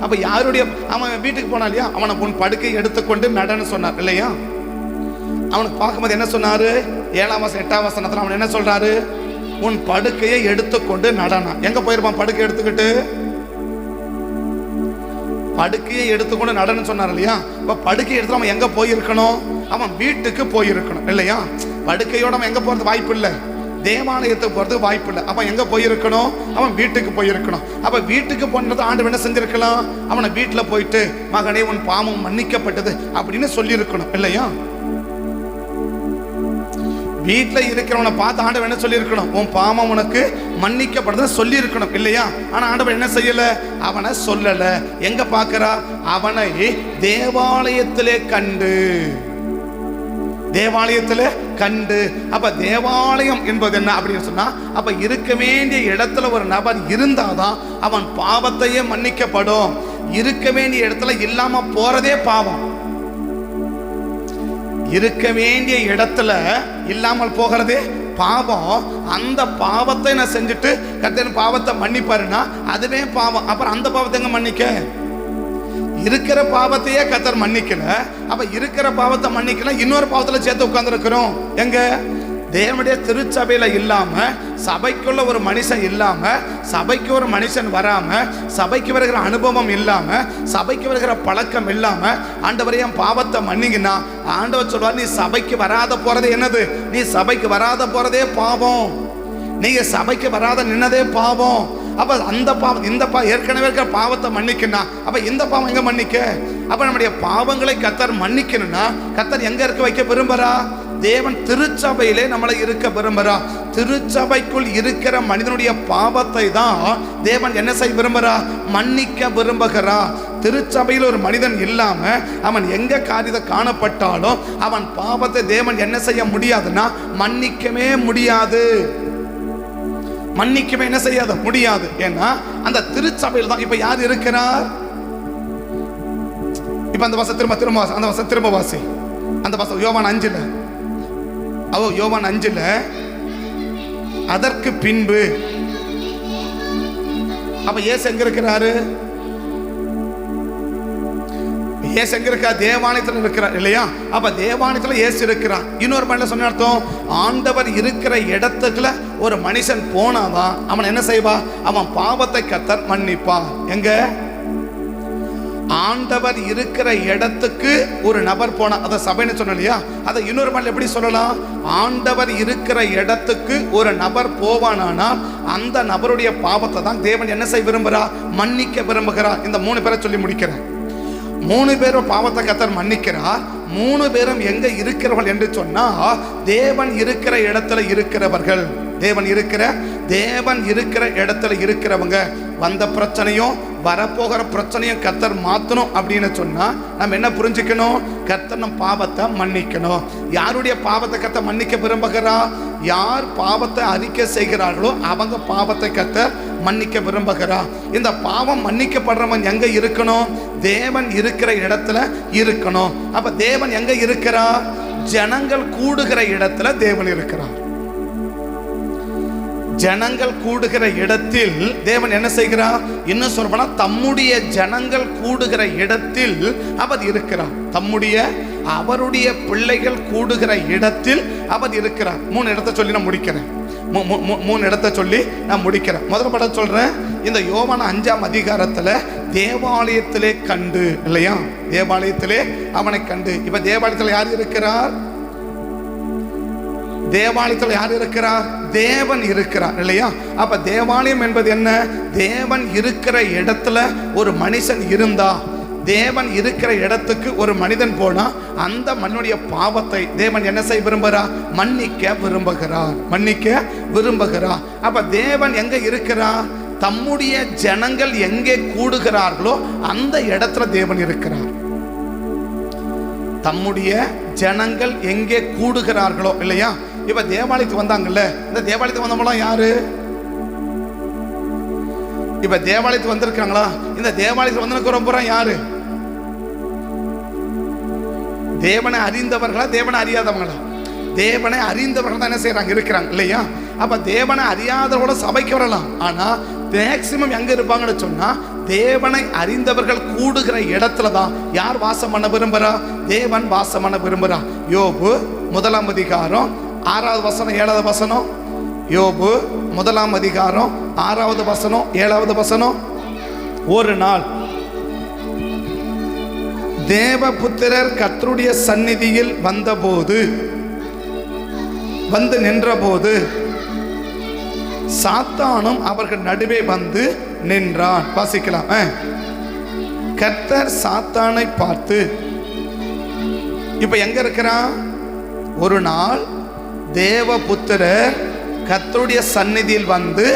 அப்ப யாருடைய? அவன் வீட்டுக்கு போனா இல்லையா? அவனை உன் படுக்கை எடுத்துக்கொண்டு நடன்னு சொன்னார் இல்லையா? அவனுக்கு பார்க்கும்போது என்ன சொன்னாரு? 7ஆம் வசனம் 8ஆம் வசனத்துல அவன் என்ன சொல்றாரு? உன் படுக்கையை எடுத்துக்கொண்டு நடனா. எங்க போயிருப்பான்? படுக்கை எடுத்துக்கிட்டு படுக்கையை எடுத்துக்கொண்டு நடன்னு சொன்னார் இல்லையா? இப்ப படுக்கையை எடுத்து அவன் எங்க போயிருக்கணும்? அவன் வீட்டுக்கு போயிருக்கணும் இல்லையா? படுக்கையோட அவன் எங்க போறது வாய்ப்பு இல்லை, தேவாலயத்துக்கு போறதுக்கு வாய்ப்பு இல்லை. அப்ப எங்க போயிருக்கணும்? அவன் வீட்டுக்கு போயிருக்கணும். அப்ப வீட்டுக்கு போனது ஆண்டவர் என்ன செஞ்சிருக்கலாம்? அவனை வீட்டுல போயிட்டு, மகனே உன் பாவம் மன்னிக்கப்பட்டது அப்படின்னு சொல்லி இருக்கணும் இல்லையா? வீட்டில் இருக்கிறவனை பார்த்து ஆண்டவர் என்ன சொல்லி இருக்கணும்? உன் பாவம் உனக்கு மன்னிக்கப்படுது சொல்லி இருக்கணும் இல்லையா? ஆனா ஆண்டவர் என்ன செய்யல? அவனை சொல்லல. எங்க பார்க்கிறா? அவனை தேவாலயத்திலே கண்டு. தேவாலயத்துல கண்டு. அப்ப தேவாலயம் என்பது என்ன அப்படின்னு சொன்னா, அப்ப இருக்க வேண்டிய இடத்துல ஒரு நபர் இருந்தாதான் அவன் பாவத்தையே மன்னிக்கப்படும். இருக்க வேண்டிய இடத்துல இல்லாம போறதே பாவம். இருக்க வேண்டிய இடத்துல இல்லாமல் போகிறதே பாவம். அந்த பாவத்தை நான் செஞ்சுட்டு கர்த்தர் பாவத்தை மன்னிப்பாருன்னா அதுவே பாவம். அப்புறம் அந்த பாவத்தை எங்க மன்னிக்க? இருக்கிற பாவத்தையே கர்த்தர் மன்னிக்கல. அப்ப இருக்கிற பாவத்தை மன்னிக்கல, இன்னொரு பாவத்துல சேர்த்து உட்கார்ந்து இருக்கிறோம். எங்க? தேவனுடைய திருச்சபையில இல்லாம, சபைக்குள்ள ஒரு மனுஷன் இல்லாம, சபைக்கு ஒரு மனுஷன் வராம, சபைக்கு வருகிற அனுபவம் இல்லாம, சபைக்கு வருகிற பழக்கம் இல்லாம ஆண்டவரே என் பாவத்தை மன்னிங்கன்னா ஆண்டவர் சொல்வார், நீ சபைக்கு வராத போறதே என்னது? நீ சபைக்கு வராத போறதே பாவம். நீங்க சபைக்கு வராத நின்னதே பாவம். அப்ப அந்த பாவம் இந்த ஏற்கனவே இருக்கிற பாவத்தை மன்னிக்கணும். அப்ப இந்த பாவம் எங்க மன்னிக்க? அப்ப நம்முடைய பாவங்களை கர்த்தர் மன்னிக்கணும்னா கர்த்தர் எங்க இருக்க வைக்க விரும்புறா? தேவன் திருச்சபையிலே நம்மளை இருக்க விரும்புகிறார். திருச்சபைக்குள் இருக்கிற மனிதனுடைய பாவத்தை தான் தேவன் என்ன செய்ய விரும்புகிறார்? மன்னிக்க விரும்புகிறார். திருச்சபையில் ஒரு மனிதன் இல்லாம அவன் எங்க காரியத்தை காணப்பட்டாலும் அவன் பாவத்தை தேவன் என்ன செய்ய முடியாதுன்னா மன்னிக்கவே முடியாது. மன்னிக்கவே என்ன செய்யாத முடியாது. ஏன்னா அந்த திருச்சபையில் தான் இப்ப யார் இருக்கிறார்? இப்ப அந்த வசனம் திரும்ப வாசி. அந்த வசனம் யோவான் 5 யோவான் 5 அதற்கு பின்பு அப்ப இயேசு எங்க இருக்கிறாரு? இயேசு எங்க இருக்கா? தேவாலயத்தில் இருக்கிறார் இல்லையா? அப்ப தேவாலயத்தில் இயேசு இருக்கிறார். இன்னொரு பாயிண்ட்ல சொன்ன அர்த்தம், ஆண்டவர் இருக்கிற இடத்துக்குள்ள ஒரு மனுஷன் போனாதான் அவன் என்ன செய்வா? அவன் பாவத்தை கர்த்தர் மன்னிப்பா. எங்க? ஆண்டவர் இருக்கிற இடத்துக்கு ஒரு நபர் போனா, அதை சபைன்னு சொன்ன இல்லையா? அதை இன்னொரு பாயிண்ட்ல எப்படி சொல்லலாம்? ஆண்டவர் இருக்கிற இடத்துக்கு ஒரு நபர் போவானால் அந்த நபருடைய பாவத்தை தான் தேவன் என்ன செய்ய விரும்புகிறார்? மன்னிக்க விரும்புகிறார். இந்த 3 பேரை சொல்லி முடிக்கிறேன். 3 பேரும் பாவத்தை கர்த்தர் மன்னிக்கிறார். 3 பேரும் எங்க இருக்கிறவர்கள் என்று சொன்னா தேவன் இருக்கிற இடத்துல இருக்கிறவர்கள். தேவன் இருக்கிற இடத்துல இருக்கிறவங்க. வந்த பிரச்சனையும் வரப்போகிற பிரச்சனையும் கர்த்தர் மாற்றணும் அப்படின்னு சொன்னா நம்ம என்ன புரிஞ்சுக்கணும்? கர்த்தர் நம் பாவத்தை மன்னிக்கணும். யாருடைய பாவத்தை கர்த்தர் மன்னிக்க விரும்புகிறா? யார் பாவத்தை அறிக்கை செய்கிறார்களோ அவங்க பாவத்தை கர்த்தர் மன்னிக்க விரும்புகிறா. இந்த பாவம் மன்னிக்கப்படுறவன் எங்க இருக்கணும்? தேவன் இருக்கிற இடத்துல இருக்கணும். அப்ப தேவன் எங்க இருக்கிறா? ஜனங்கள் கூடுகிற இடத்துல தேவன் இருக்கிறார். ஜனங்கள் கூடுகிற இடத்தில் தேவன் என்ன செய்கிறார்? இன்னும் சொல்ல தம்முடைய ஜனங்கள் கூடுகிற இடத்தில் அவர் இருக்கிறார். அவருடைய பிள்ளைகள் கூடுகிற இடத்தில் அவர் இருக்கிறார். 3 இடத்தை சொல்லி நான் முடிக்கிறேன். 3 இடத்தை சொல்லி நான் முடிக்கிறேன். முதல் படம் சொல்றேன். இந்த யோவான் 5ஆம் அதிகாரத்துல தேவாலயத்திலே கண்டு இல்லையா? தேவாலயத்திலே அவனை கண்டு. இப்ப தேவாலயத்தில் யார் இருக்கிறார்? தேவாலயத்தில் யார் இருக்கிறார்? தேவன் இருக்கிறார் இல்லையா? அப்ப தேவாலயம் என்பது என்ன? தேவன் இருக்கிற இடத்துல ஒரு மனுஷன் இருந்தா, தேவன் இருக்கிற இடத்துக்கு ஒரு மனிதன் போனா அந்த மண்ணுடைய பாவத்தை தேவன் என்ன செய்ய விரும்புகிறார்? மன்னிக்க விரும்புகிறார். அப்ப தேவன் எங்க இருக்கிறார்? தம்முடைய ஜனங்கள் எங்கே கூடுகிறார்களோ அந்த இடத்துல தேவன் இருக்கிறார். தம்முடைய ஜனங்கள் எங்கே கூடுகிறார்களோ இல்லையா? இப்ப தேவாலயத்துக்கு வந்தாங்கல்ல, இந்த தேவாலயத்துக்கு வந்தவங்களாம் யாரு? இப்ப தேவாலயத்துக்கு வந்திருக்காங்களா? இந்த தேவாலயத்துக்கு வந்திருக்கிற ரொம்ப யாரு? தேவனை அறிந்தவர்களா தேவனை அறியாதவங்களா? தேவனை அறிந்தவர்கள் தான் என்ன செய்யறாங்க? இருக்கிறாங்க இல்லையா? அப்ப தேவனை அறியாதவர்களோட சபைக்கு வரலாம். ஆனா மேக்சிமம் எங்க இருப்பாங்கன்னு சொன்னா தேவனை அறிந்தவர்கள் கூடுகிற இடத்துல தான் யார் வாசம் பண்ண விரும்புறா? தேவன் வாசம் பண்ண விரும்புறா. யோபு 1ஆம் அதிகாரம் 6வது வசனம் 7வது வசனம். யோபு 1ஆம் அதிகாரம் 6வது வசனம் 7வது வசனம். ஒரு நாள் தேவபுத்திரர் கர்த்தருடைய சந்நிதியில் வந்து நின்றபோது சாத்தானும் அவர்கள் நடுவே வந்து நின்றான். வாசிக்கலாம். கர்த்தர் சாத்தானை பார்த்து, இப்ப எங்க இருக்கிறான்? ஒரு நாள் தேவபுத்திரர் கர்த்தருடைய சந்நிதியில் வந்து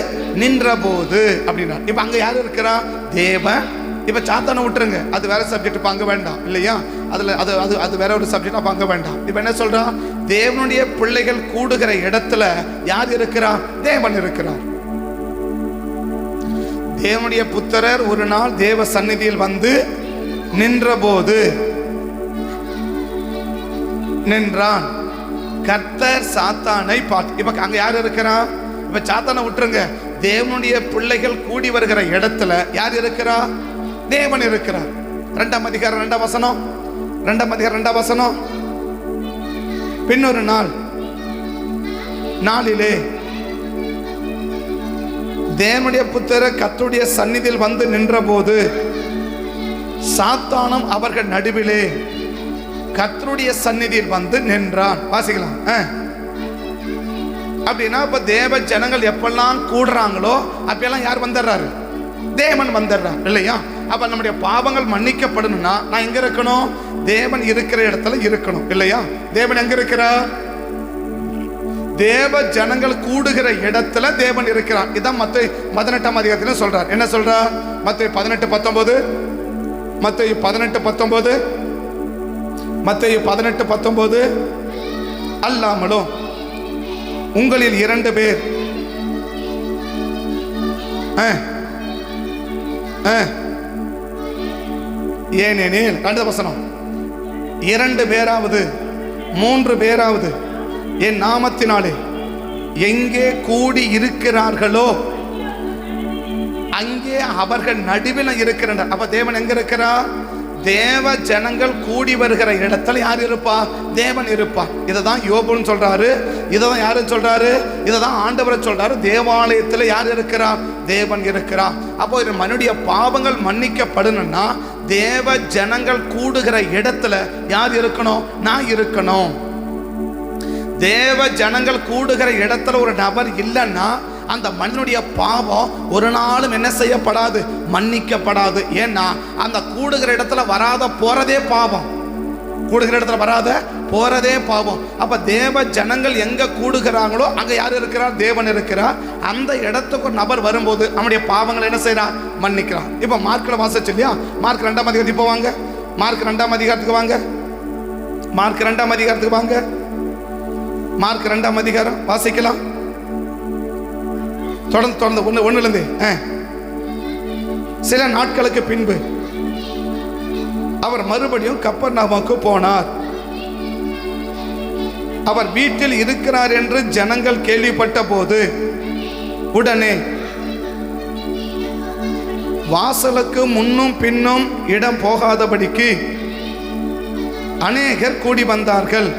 நின்றபோது அப்படின்னா இப்ப அங்க யாரு இருக்கிறா? தேவன். இப்ப சாத்தானை விட்டுருங்க, அது வேற சப்ஜெக்ட், இப்ப அங்க வேண்டாம் இல்லையா? அது வேற ஒரு சப்ஜெக்ட், அப்ப அங்க வேண்டாம். இப்ப என்ன சொல்றா? தேவனுடைய பிள்ளைகள் கூடுகிற இடத்துல யார் இருக்கிறா? தேவன் இருக்கிறார். தேவனுடைய புத்திரர் ஒரு நாள் தேவ சந்நிதியில் வந்து நின்றபோது நின்றான். கர்த்தர் சாத்தானை பார்த்து, இப்ப அங்க யார் இருக்கிறா? இப்ப சாத்தானை விட்டுருங்க, தேவனுடைய பிள்ளைகள் கூடி வருகிற இடத்துல யார் இருக்கிறா? தேவன் இருக்கிறார். 2ஆம் அதிகாரம் 2ஆம் வசனம். 2ஆம் அதிகாரம் 2ஆம் வசனம். பின்னொரு நாளிலே தேவனுடைய புத்திரர் கர்த்தருடைய சந்நிதியில் வந்து நின்றபோது சாத்தானும் அவர்கள் நடுவிலே கர்த்தருடைய சந்நிதியில் வந்து நின்றான். வாசிக்கலாம். அப்படின்னா இப்ப தேவ ஜனங்கள் எப்பெல்லாம் கூடுறாங்களோ அப்பெல்லாம் யார் வந்துடுறாரு? தேவன் வந்துடுறார் இல்லையா? அப்ப நம்முடைய பாவங்கள் மன்னிக்கப்படணும்னா நான் எங்க இருக்கணும்? தேவன் இருக்கிற இடத்துல இருக்கணும் இல்லையா? தேவன் எங்க இருக்கிறார்? தேவ ஜனங்கள் கூடுகிற இடத்துல தேவன் இருக்கிறார். இதான் மத்தேயு 18ஆம் அதிகாரத்தில் சொல்றார். என்ன சொல்றார்? மத்தேயு 18:19, மத்தேயு 18:19, மத்தேயு 18:19, அல்லாமலும் உங்களில் 2 பேர் ஏனெனில் 2 வசனம், 2 பேராவது 3 பேராவது என் நாமத்தினாலே எங்கே கூடி இருக்கிறார்களோ அங்கே அவர்கள் நடுவில் இருக்கிறார். அப்ப தேவன் எங்க இருக்கிறார்? தேவ ஜனங்கள் கூடி வருகிற இடத்துல யார் இருப்பா? தேவன் இருப்பா. இதைதான் யோபுன்னு சொல்றாரு. இதைதான் யாரு சொல்றாரு? இதைதான் ஆண்டவர் சொல்றாரு. தேவாலயத்தில் யார் இருக்கிறார்? தேவன் இருக்கிறார். அப்போ ஒரு மனுடைய பாவங்கள் மன்னிக்கப்படணும்னா தேவ ஜனங்கள் கூடுகிற இடத்துல யார் இருக்கணும்? நான் இருக்கணும். தேவ ஜனங்கள் கூடுகிற இடத்துல ஒரு நபர் இல்லைன்னா அந்த மண்ணுடைய பாவம் ஒரு நாளும் என்ன செய்யப்படாது? மன்னிக்கப்படாது. ஏன்னா அந்த கூடுகிற இடத்துல வராத போறதே பாவம். கூடுகிற இடத்துல வராத போறதே பாவம். அப்ப தேவ ஜனங்கள் எங்க கூடுகிறாங்களோ அங்க யார் இருக்கிறார்? தேவன் இருக்கிறார். அந்த இடத்துக்கு ஒரு நபர் வரும்போது அவனுடைய பாவங்களை என்ன செய்யறான்? மன்னிக்கிறான். இப்ப மார்க்ல வாசிச்சு இல்லையா? மார்க் 2ஆம் அதிகாரத்துக்கு இப்போ வாங்க. மார்க் 2ஆம் அதிகாரத்துக்கு வாங்க. மார்க் 2ஆம் அதிகாரத்துக்கு வாங்க. மார்க் 2ஆம் அதிகாரம் வாசிக்கலாம். தொடர்ந்து ஒண்ணுலேருந்து. சில நாட்களுக்கு பின்பு அவர் மறுபடியும் கப்பர்நகூமுக்கு போனார். அவர் வீட்டில் இருக்கிறார் என்று ஜனங்கள் கேள்விப்பட்ட போது உடனே வாசலுக்கு முன்னும் பின்னும் இடம் போகாதபடிக்கு அநேகர் கூடி வந்தார்கள்.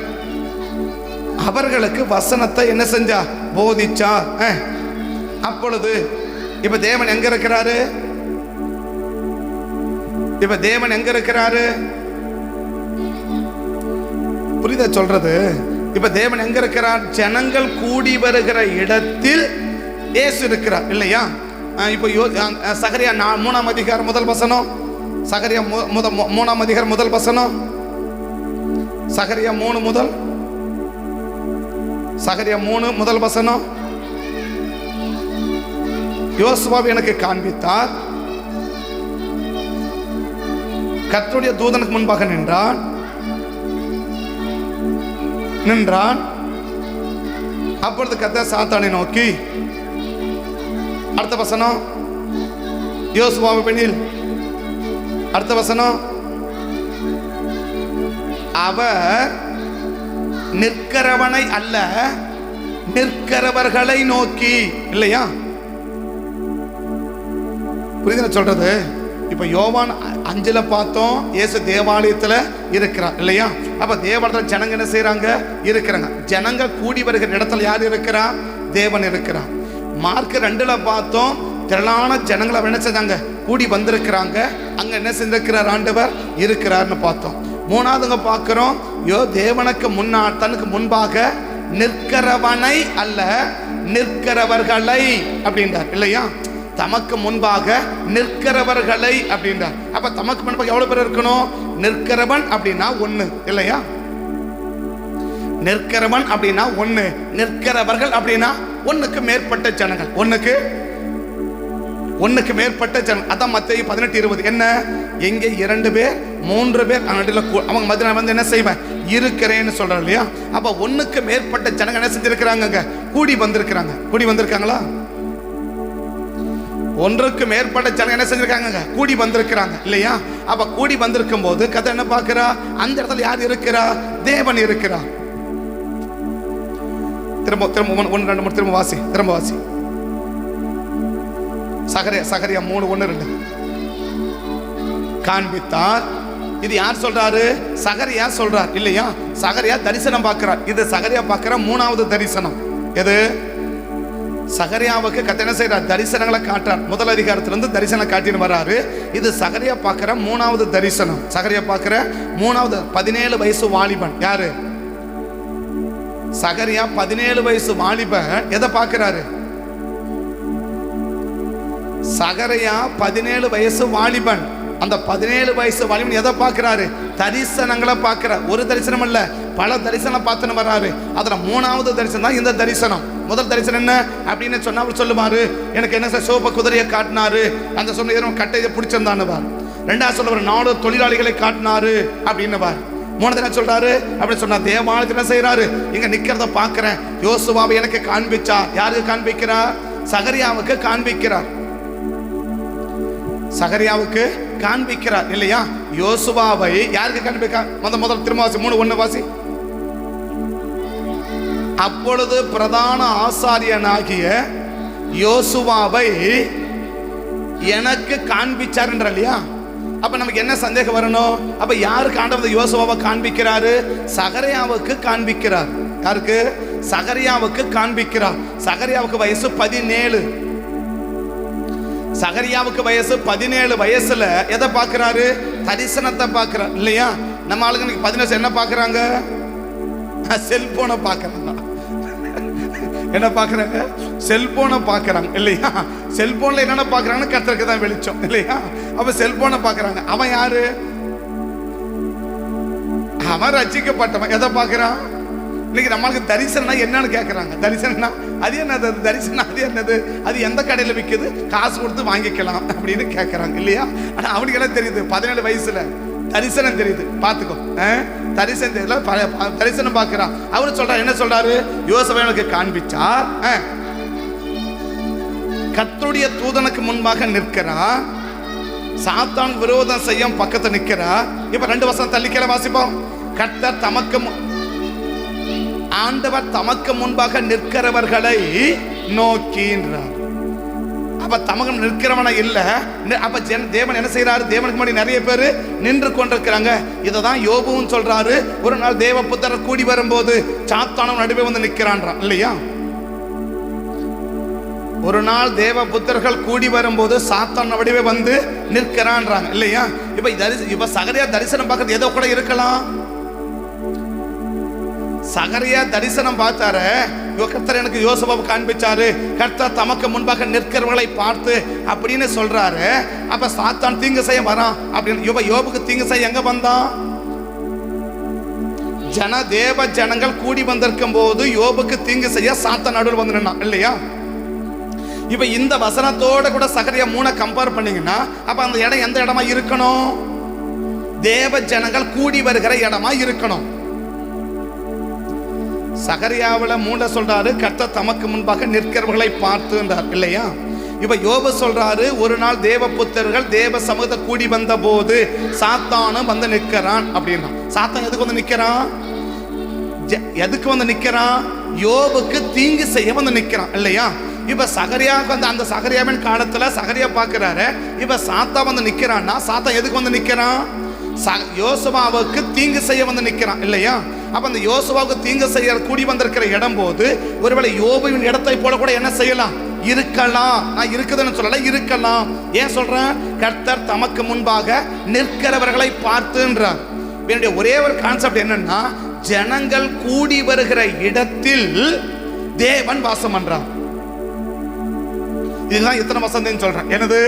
அவர்களுக்கு வசனத்தை என்ன செஞ்சா? போதிச்சா. அப்பொழுது இப்ப தேவன் எங்க இருக்கிறாரு? இப்ப தேவன் எங்க இருக்கிறாரு? புரியுதா சொல்றது? இப்ப தேவன் எங்க இருக்கிறார்? ஜனங்கள் கூடி வருகிற இடத்தில் இயேசு இருக்கிறார் இல்லையா? இப்போ சகரியா 3ஆம் அதிகாரம் முதல் வசனம். சகரியா 3ஆம் அதிகாரம் முதல் வசனம். சகரியா 3 முதல். சகரியா 3 முதல் வசனம். யோசுவாவை எனக்கு காண்பித்தார். கர்த்தருடைய தூதனுக்கு முன்பாக நின்றான். அப்பொழுது கர்த்தர் சாத்தானை நோக்கி, அடுத்த வசனம், யோசுவாவை பெண்ணில் அடுத்த வசனம், அவர் நிற்கிறவனை அல்ல நிற்கிறவர்களை நோக்கி. இல்லையா? புரியுதுன்னு சொல்றது? இப்ப யோவான் 5ல பார்த்தோம், இயேசு தேவாலயத்துல இருக்கிறார் இல்லையா? அப்ப தேவாலயத்துல ஜனங்க என்ன செய்யறாங்க? இருக்கிறாங்க. ஜனங்க கூடி வருகிற இடத்துல யார் இருக்கிறா? தேவன் இருக்கிறார். மார்க் 2ல பார்த்தோம், திரளான ஜனங்களை என்ன செஞ்சாங்க? கூடி வந்திருக்கிறாங்க. அங்க என்ன செஞ்சிருக்கிறார்? ஆண்டவர் இருக்கிறார்னு பார்த்தோம். 3ஆவதுங்க பார்க்கிறோம், தேவனுக்கு தனக்கு முன்பாக நிற்கிறவனை அல்ல நிற்கிறவர்களை அப்படின்றார் இல்லையா? தமக்கு முன்பாக நிற்கிறவர்களை அப்படின்றார். அப்ப தமக்கு முன்பாக எவ்வளவு பேர் இருக்கணும்? நிற்கிறவன் அப்படின்னா 1 இல்லையா? நிற்கிறவன் அப்படின்னா 1, நிற்கிறவர்கள் அப்படின்னா 1க்கு மேற்பட்ட ஜனங்கள். 1க்கு மேற்பட்ட ஜனங்கள். அதான் மத்தேயு 18:20. என்ன? எங்கே 2 பேர் 3 பேர் அவங்க மத்தியில வந்து என்ன செய்வேன்? இருக்கிறேன்னு சொல்றாரு இல்லையா? அப்ப 1க்கு மேற்பட்ட ஜனங்கள் என்ன செஞ்சிருக்கிறாங்க? கூடி வந்திருக்கிறாங்க. கூடி வந்திருக்காங்களா? 1க்கு மேற்பட்ட ஜனங்கள் என்ன செஞ்சிருக்காங்க? கூடி வந்திருக்கிறாங்க இல்லையா? அப்ப கூடி வந்திருக்கும் போது கதை என்ன பார்க்கிறா? அந்த இடத்துல யார் இருக்கிறா? தேவன் இருக்கிறா. திரும்ப 1, 2, 3 திரும்ப வாசி. சகரியா 3:1-2 காண்பித்தார். இது யார் சொல்றாரு? சகரியா சொல்றார் இல்லையா? சகரியா தரிசனம் பார்க்கிறார். இது சகரியா பார்க்கிற 3வது தரிசனம். எது? சகரியாவுக்கு கர்த்தர் என்ன செய்றார்? தரிசனங்களை காட்டுறார். முதல் அதிகாரத்திலிருந்து தரிசனம் காட்டின்னு வராரு. இது சகரியா பார்க்கிற 3வது தரிசனம். சகரியா பார்க்கிற 3வது 17 வயசு வாலிபன். யாரு? சகரியா 17 வயசு வாலிபன் எதை பார்க்கிறாரு? சகரியா 17 வயசு வாலிபன். அந்த 17 வயசு வாலிபன் எதை பார்க்கிறாரு? தரிசனங்களை பார்க்கிறார். ஒரு தரிசனம் இல்ல, பல தரிசனம் பார்த்துன்னு வர்றாரு. அதுல 3வது தரிசனம் தான் இந்த தரிசனம். முதல் தரிசனம் என்ன அப்படின்னு சொன்னா அவர் சொல்லுவாரு, எனக்கு என்ன சார் சோப்ப குதிரையை காட்டினாரு, அந்த சொன்ன கட்டையை பிடிச்சிருந்தான்னு. 2வது சொல்லுவார் 4 தொழிலாளிகளை காட்டினாரு அப்படின்னு. 3வது என்ன சொல்றாரு அப்படின்னு சொன்னா, தேவாலயத்தில் என்ன செய்யறாரு, இங்க நிக்கிறத பாக்குறேன், யோசுவாவை எனக்கு காண்பிச்சா. யாருக்கு காண்பிக்கிறார்? சகரியாவுக்கு காண்பிக்கிறார். சகரியாவுக்கு காண்பிக்கிறார் இல்லையா? யோசுவாவை யாருக்கு காண்பிக்கிறார்? முதல் திரும்ப வாசி, 3:1 வாசி. அப்பொழுது பிரதான ஆசாரியனாகிய யோசுவாவை எனக்கு காண்பிச்சார் என்ற இல்லையா? அப்ப நமக்கு என்ன சந்தேகம் வரணும்? அப்ப யாருக்கு ஆண்டவர் யோசுவாவை காண்பிக்கிறாரு? சகரியாவுக்கு காண்பிக்கிறார். யாருக்கு? சகரியாவுக்கு காண்பிக்கிறார். சகரியாவுக்கு வயசு 17. சகரியாவுக்கு வயசு 17 வயசுல எதை பார்க்கிறாரு? தரிசனத்தை பார்க்கிறார் இல்லையா? நம்ம ஆளுங்க 17 என்ன பார்க்கறாங்க? செல்போனை பார்க்கறாங்க. என்ன பார்க்கறாங்க? செல்போனை பார்க்கறாங்க இல்லையா? செல்போன்ல என்னென்ன பார்க்கறாங்கன்னு கர்த்தருக்கு தான் வெளிச்சம் இல்லையா? அப்ப செல்போனை பார்க்கறாங்க. அவன் யாரு? அவன் ரட்சிக்கப்பட்டவன். எதை பார்க்கறான்? இன்னைக்கு நம்மளுக்கு தரிசனம் என்னன்னு கேட்கறாங்க. தரிசனம்னா அது என்னது? தரிசனம் அது என்னது? அது எந்த கடையில் விற்குது? காசு கொடுத்து வாங்கிக்கலாம் அப்படின்னு கேட்கறாங்க இல்லையா? ஆனா அவனுக்கு என்ன தெரியுது? 17 வயசுல தரிசனம் தெரியுது. பார்த்துக்கோ, தரிசனம் தெரியல, தரிசனம் பார்க்கிறான். அவரு சொல்றாரு, என்ன சொல்றாரு? யோசுவாவுக்கு காண்பிச்சார், கர்த்தருடைய தூதனுக்கு முன்பாக நிற்கிறார், சாத்தான் விரோதம் செய்ய பக்கத்துல நிற்கிறார். இப்ப 2 வசனம் தள்ளிக்கிற வாசிப்போம். கர்த்தர் தமக்கு ஆண்டவர் தமக்கு முன்பாக நிற்கிறவர்களை நோக்கின்றார். அப்ப தமக்கு நிற்கிறவன இல்ல. அப்ப தேவன் என்ன செய்யறாரு? தேவனுக்கு முன்னாடி நிறைய பேர் நின்று கொண்டிருக்கிறாங்க. இததான் யோபுவும் சொல்றாரு. ஒரு நாள் தேவ புத்திரர் கூடி வரும்போது சாத்தானும் நடுவே வந்து நிற்கிறான்றான் இல்லையா? ஒரு நாள் தேவ புத்திரர்கள் கூடி வரும்போது சாத்தான் நடுவே வந்து நிற்கிறான்றாங்க இல்லையா? இப்ப சகரியா தரிசனம் பார்க்கறது ஏதோ கூட இருக்கலாம். சகரியா தரிசனம் பார்த்தாரு. கர்த்தர் எனக்கு யோசுவாவை காண்பிச்சாரு, கர்த்தர் தமக்கு முன்பாக நிற்கிறவர்களை பார்த்து அப்படின்னு சொல்றாரு. அப்ப சாத்தான் தீங்கு செய்ய வரான் அப்படின்னு. யோபுக்கு தீங்கு செய்ய எங்க வந்தான்? தேவ ஜனங்கள் கூடி வந்திருக்கும் போது யோபுக்கு தீங்கு செய்ய சாத்தான் நடுவில் வந்து நின்னான் இல்லையா? இப்ப இந்த வசனத்தோட கூட சகரியா 3 கம்பேர் பண்ணீங்கன்னா, அப்ப அந்த இடம் எந்த இடமா இருக்கணும்? தேவ ஜனங்கள் கூடி வருகிற இடமா இருக்கணும். சகரியாவில் 3 சொல்றாரு, கர்த்தர் தமக்கு முன்பாக நிற்கிறவர்களை பார்த்து என்றார் இல்லையா? இப்ப யோபு சொல்றாரு, ஒரு நாள் தேவ புத்திரர்கள் தேவ சமூகத்தை கூடி வந்த போது சாத்தானும் வந்து நிற்கிறான் அப்படின்னா. சாத்தான் எதுக்கு வந்து நிற்கிறான்? எதுக்கு வந்து நிற்கிறான்? யோபுக்கு தீங்கு செய்ய வந்து நிற்கிறான் இல்லையா? இப்ப சகரியாவுக்கு வந்து அந்த சகரியாவின் காலத்துல சகரியா பார்க்கிறாரு. இப்ப சாத்தான் வந்து நிற்கிறான்னா, சாத்தான் எதுக்கு வந்து நிற்கிறான்? யோசுவாவுக்கு தீங்கு செய்ய வந்து நிற்கிறான் இல்லையா? அப்ப அந்த யோசுவாவுக்கு தீங்கு செய்ய கூடி வந்திருக்கிற இடம் போது ஒருவேளை யோபுவின் இடத்தை போல கூட என்ன செய்யலாம்? இருக்கலாம். நான் இருக்குதுன்னு சொல்லல, இருக்கலாம். ஏன் சொல்றேன்? கர்த்தர் தமக்கு முன்பாக நிற்கிறவர்களை பார்த்துன்றார். என்னுடைய ஒரே ஒரு கான்செப்ட் என்னன்னா, ஜனங்கள் கூடி வருகிற இடத்தில் தேவன் வாசம் பண்றார். இதுதான் இத்தனை வசந்தம் சொல்றேன். என்னது?